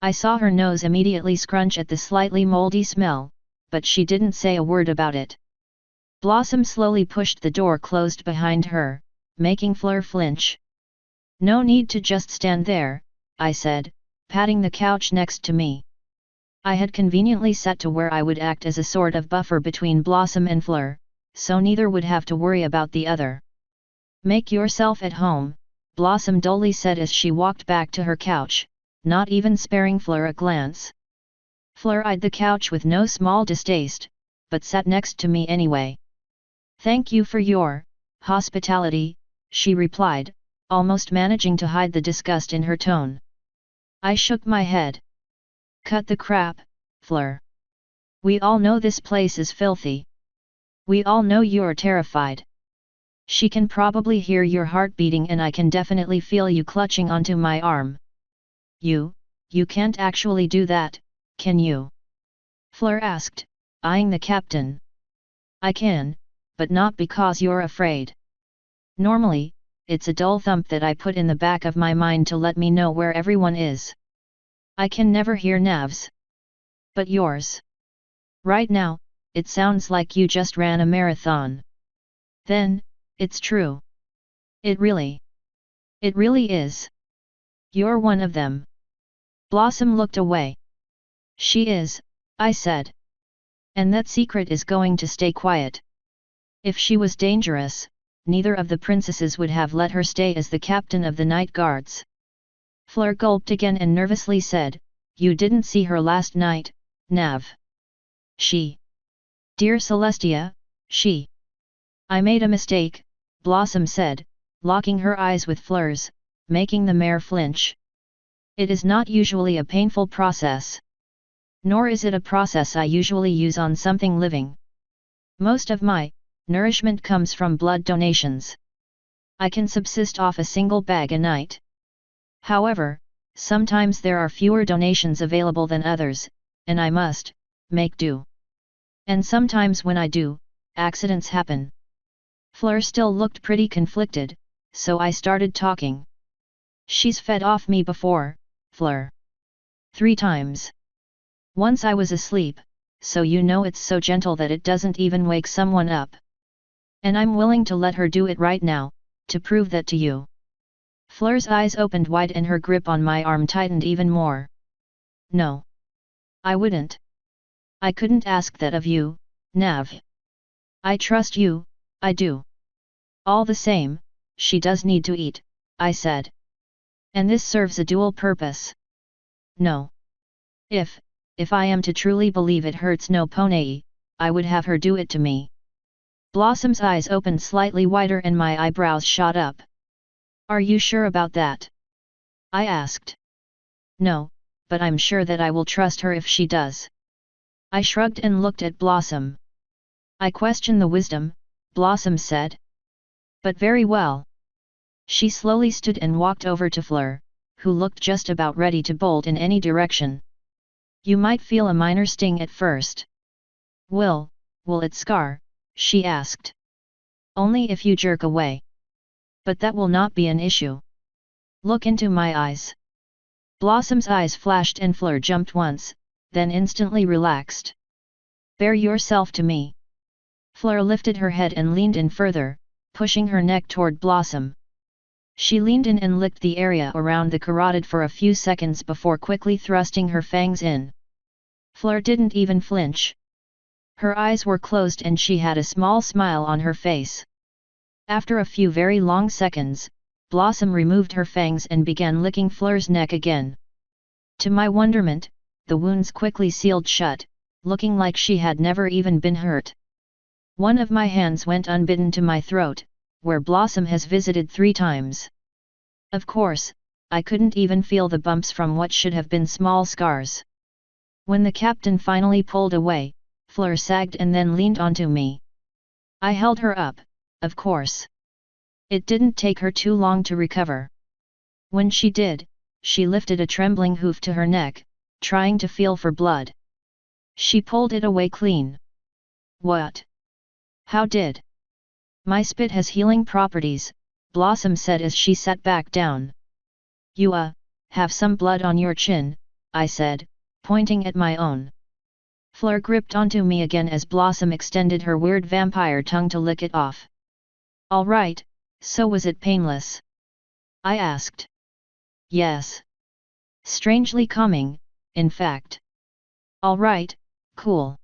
I saw her nose immediately scrunch at the slightly moldy smell, but she didn't say a word about it. Blossom slowly pushed the door closed behind her, making Fleur flinch. No need to just stand there, I said, patting the couch next to me. I had conveniently set to where I would act as a sort of buffer between Blossom and Fleur, so neither would have to worry about the other. Make yourself at home, Blossom dully said as she walked back to her couch, not even sparing Fleur a glance. Fleur eyed the couch with no small distaste, but sat next to me anyway. Thank you for your hospitality, she replied, almost managing to hide the disgust in her tone. I shook my head. Cut the crap, Fleur. We all know this place is filthy. We all know you're terrified. She can probably hear your heart beating and I can definitely feel you clutching onto my arm. You can't actually do that, can you? Fleur asked, eyeing the captain. I can, but not because you're afraid. Normally, it's a dull thump that I put in the back of my mind to let me know where everyone is. I can never hear Nav's. But yours. Right now, it sounds like you just ran a marathon. Then, it's true. It really is. You're one of them. Blossom looked away. She is, I said. And that secret is going to stay quiet. If she was dangerous, neither of the princesses would have let her stay as the captain of the night guards. Fleur gulped again and nervously said, You didn't see her last night, Nav. She. Dear Celestia, she. I made a mistake, Blossom said, locking her eyes with Fleur's, making the mare flinch. It is not usually a painful process. Nor is it a process I usually use on something living. Most of my nourishment comes from blood donations. I can subsist off a single bag a night. However, sometimes there are fewer donations available than others, and I must make do. And sometimes when I do, accidents happen. Fleur still looked pretty conflicted, so I started talking. She's fed off me before, Fleur. 3 times. Once I was asleep, so you know it's so gentle that it doesn't even wake someone up. And I'm willing to let her do it right now, to prove that to you. Fleur's eyes opened wide and her grip on my arm tightened even more. No. I wouldn't. I couldn't ask that of you, Nav. I trust you, I do. All the same, she does need to eat, I said. And this serves a dual purpose. No. If I am to truly believe it hurts no pony, I would have her do it to me. Blossom's eyes opened slightly wider and my eyebrows shot up. Are you sure about that? I asked. No, but I'm sure that I will trust her if she does. I shrugged and looked at Blossom. I question the wisdom, Blossom said. But very well. She slowly stood and walked over to Fleur, who looked just about ready to bolt in any direction. You might feel a minor sting at first. Will it scar? She asked. Only if you jerk away. But that will not be an issue. Look into my eyes. Blossom's eyes flashed and Fleur jumped once, then instantly relaxed. Bear yourself to me. Fleur lifted her head and leaned in further, pushing her neck toward Blossom. She leaned in and licked the area around the carotid for a few seconds before quickly thrusting her fangs in. Fleur didn't even flinch. Her eyes were closed and she had a small smile on her face. After a few very long seconds, Blossom removed her fangs and began licking Fleur's neck again. To my wonderment, the wounds quickly sealed shut, looking like she had never even been hurt. One of my hands went unbidden to my throat, where Blossom has visited 3 times. Of course, I couldn't even feel the bumps from what should have been small scars. When the captain finally pulled away, Fleur sagged and then leaned onto me. I held her up, of course. It didn't take her too long to recover. When she did, she lifted a trembling hoof to her neck, trying to feel for blood. She pulled it away clean. What? How did? My spit has healing properties, Blossom said as she sat back down. You have some blood on your chin, I said, pointing at my own. Fleur gripped onto me again as Blossom extended her weird vampire tongue to lick it off. All right, so was it painless? I asked. Yes. Strangely calming, in fact. All right, cool.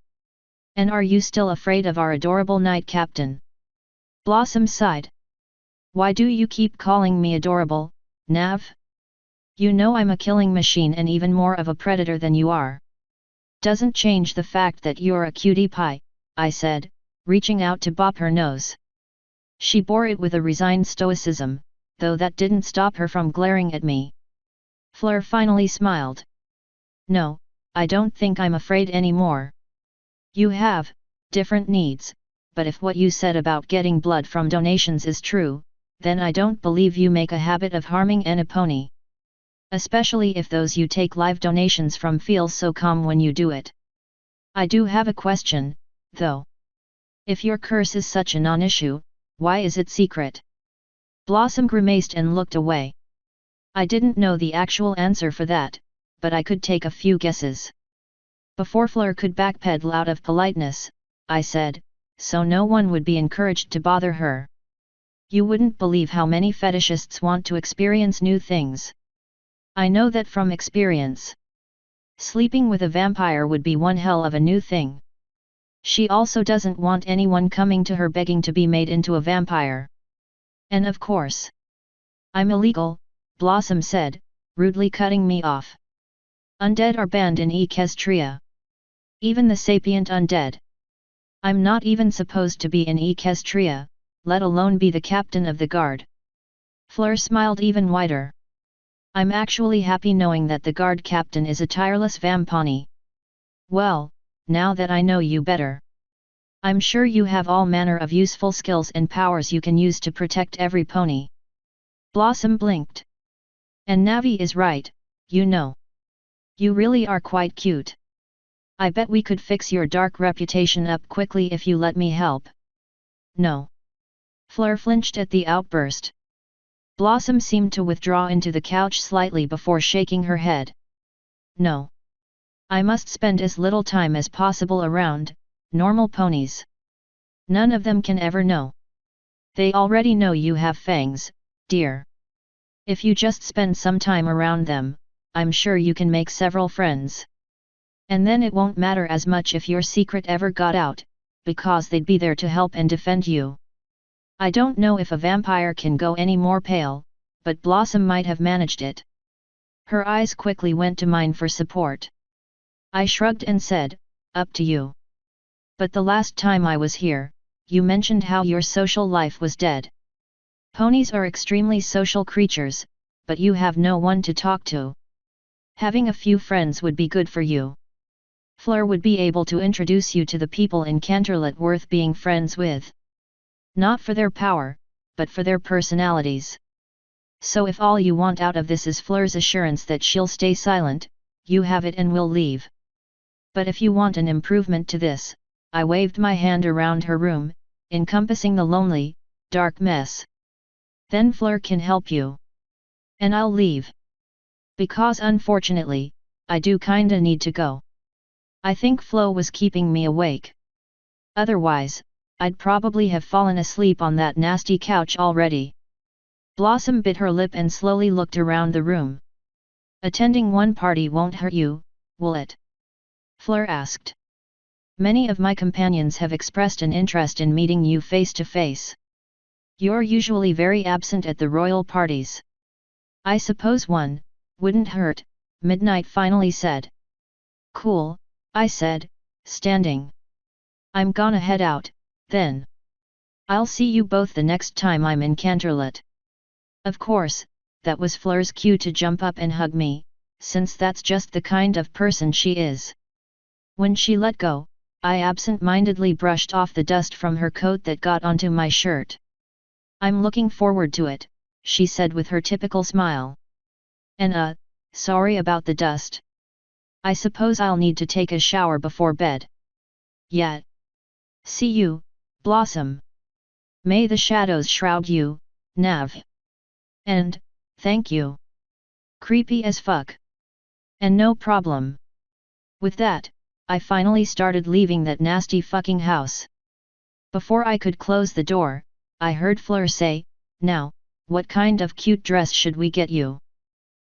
And are you still afraid of our adorable knight captain? Blossom sighed. Why do you keep calling me adorable, Nav? You know I'm a killing machine and even more of a predator than you are. Doesn't change the fact that you're a cutie pie, I said, reaching out to bop her nose. She bore it with a resigned stoicism, though that didn't stop her from glaring at me. Fleur finally smiled. No, I don't think I'm afraid anymore. You have different needs, but if what you said about getting blood from donations is true, then I don't believe you make a habit of harming any pony. Especially if those you take live donations from feel so calm when you do it. I do have a question, though. If your curse is such a non-issue, why is it secret? Blossom grimaced and looked away. I didn't know the actual answer for that, but I could take a few guesses. Before Fleur could backpedal out of politeness, I said, so no one would be encouraged to bother her. You wouldn't believe how many fetishists want to experience new things. I know that from experience. Sleeping with a vampire would be one hell of a new thing. She also doesn't want anyone coming to her begging to be made into a vampire. And of course, I'm illegal, Blossom said, rudely cutting me off. Undead are banned in Equestria. Even the sapient undead. I'm not even supposed to be in Equestria, let alone be the captain of the guard. Fleur smiled even wider. I'm actually happy knowing that the guard captain is a tireless vampony. Well, now that I know you better. I'm sure you have all manner of useful skills and powers you can use to protect every pony. Blossom blinked. And Navi is right, you know. You really are quite cute. I bet we could fix your dark reputation up quickly if you let me help. No. Fleur flinched at the outburst. Blossom seemed to withdraw into the couch slightly before shaking her head. No. I must spend as little time as possible around normal ponies. None of them can ever know. They already know you have fangs, dear. If you just spend some time around them, I'm sure you can make several friends. And then it won't matter as much if your secret ever got out, because they'd be there to help and defend you. I don't know if a vampire can go any more pale, but Blossom might have managed it. Her eyes quickly went to mine for support. I shrugged and said, up to you. But the last time I was here, you mentioned how your social life was dead. Ponies are extremely social creatures, but you have no one to talk to. Having a few friends would be good for you. Fleur would be able to introduce you to the people in Canterlot worth being friends with. Not for their power, but for their personalities. So if all you want out of this is Fleur's assurance that she'll stay silent, you have it and we'll leave. But if you want an improvement to this, I waved my hand around her room, encompassing the lonely, dark mess. Then Fleur can help you. And I'll leave. Because unfortunately, I do kinda need to go. I think Flo was keeping me awake. Otherwise, I'd probably have fallen asleep on that nasty couch already. Blossom bit her lip and slowly looked around the room. Attending one party won't hurt you, will it? Fleur asked. Many of my companions have expressed an interest in meeting you face to face. You're usually very absent at the royal parties. I suppose one wouldn't hurt, Midnight finally said. Cool, I said, standing. I'm gonna head out, then. I'll see you both the next time I'm in Canterlot. Of course, that was Fleur's cue to jump up and hug me, since that's just the kind of person she is. When she let go, I absent-mindedly brushed off the dust from her coat that got onto my shirt. I'm looking forward to it, she said with her typical smile. And sorry about the dust. I suppose I'll need to take a shower before bed. Yeah. See you, Blossom. May the shadows shroud you, Nav. And, thank you. Creepy as fuck. And no problem. With that, I finally started leaving that nasty fucking house. Before I could close the door, I heard Fleur say, "Now, what kind of cute dress should we get you?"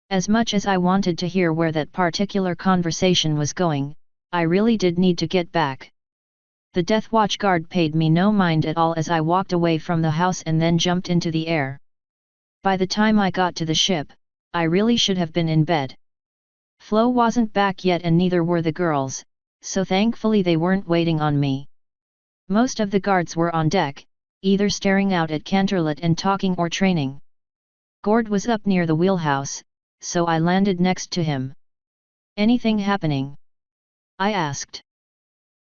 As much as I wanted to hear where that particular conversation was going, I really did need to get back. The Death Watch guard paid me no mind at all as I walked away from the house and then jumped into the air. By the time I got to the ship, I really should have been in bed. Flo wasn't back yet and neither were the girls, so thankfully they weren't waiting on me. Most of the guards were on deck, either staring out at Canterlot and talking or training. Gord was up near the wheelhouse, so I landed next to him. "Anything happening?" I asked.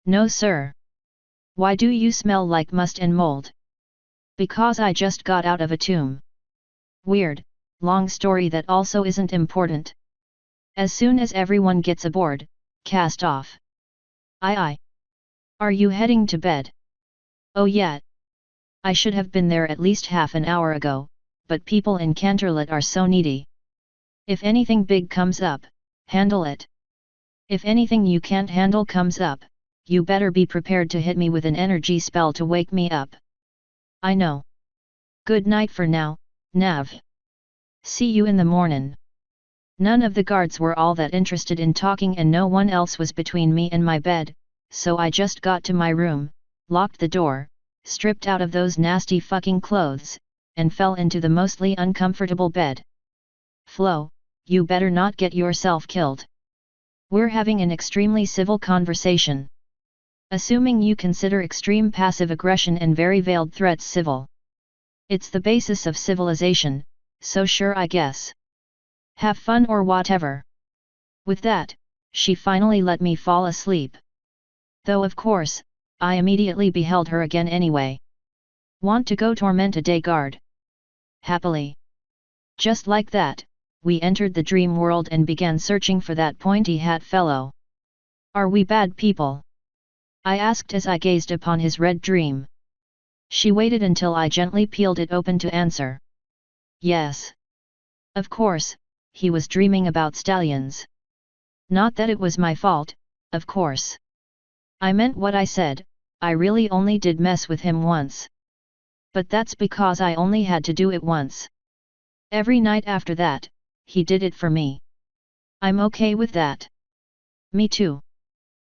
"No sir." "Why do you smell like must and mold?" "Because I just got out of a tomb." "Weird, long story that also isn't important. As soon as everyone gets aboard, cast off." Aye. "Are you heading to bed?" "Oh yeah. I should have been there at least half an hour ago, but people in Canterlot are so needy. If anything big comes up, handle it. If anything you can't handle comes up, you better be prepared to hit me with an energy spell to wake me up." "I know. Good night for now, Nav. See you in the mornin'." None of the guards were all that interested in talking and no one else was between me and my bed, so I just got to my room, locked the door, stripped out of those nasty fucking clothes, and fell into the mostly uncomfortable bed. "Flo, you better not get yourself killed. We're having an extremely civil conversation. Assuming you consider extreme passive aggression and very veiled threats civil. It's the basis of civilization, so sure I guess. Have fun or whatever." With that, she finally let me fall asleep. Though of course, I immediately beheld her again anyway. "Want to go torment a day guard?" Happily. Just like that, we entered the dream world and began searching for that pointy hat fellow. "Are we bad people?" I asked as I gazed upon his red dream. She waited until I gently peeled it open to answer. "Yes. Of course, he was dreaming about stallions. Not that it was my fault, of course. I meant what I said, I really only did mess with him once. But that's because I only had to do it once. Every night after that, he did it for me. I'm okay with that." "Me too."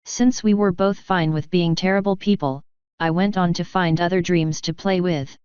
Since we were both fine with being terrible people, I went on to find other dreams to play with.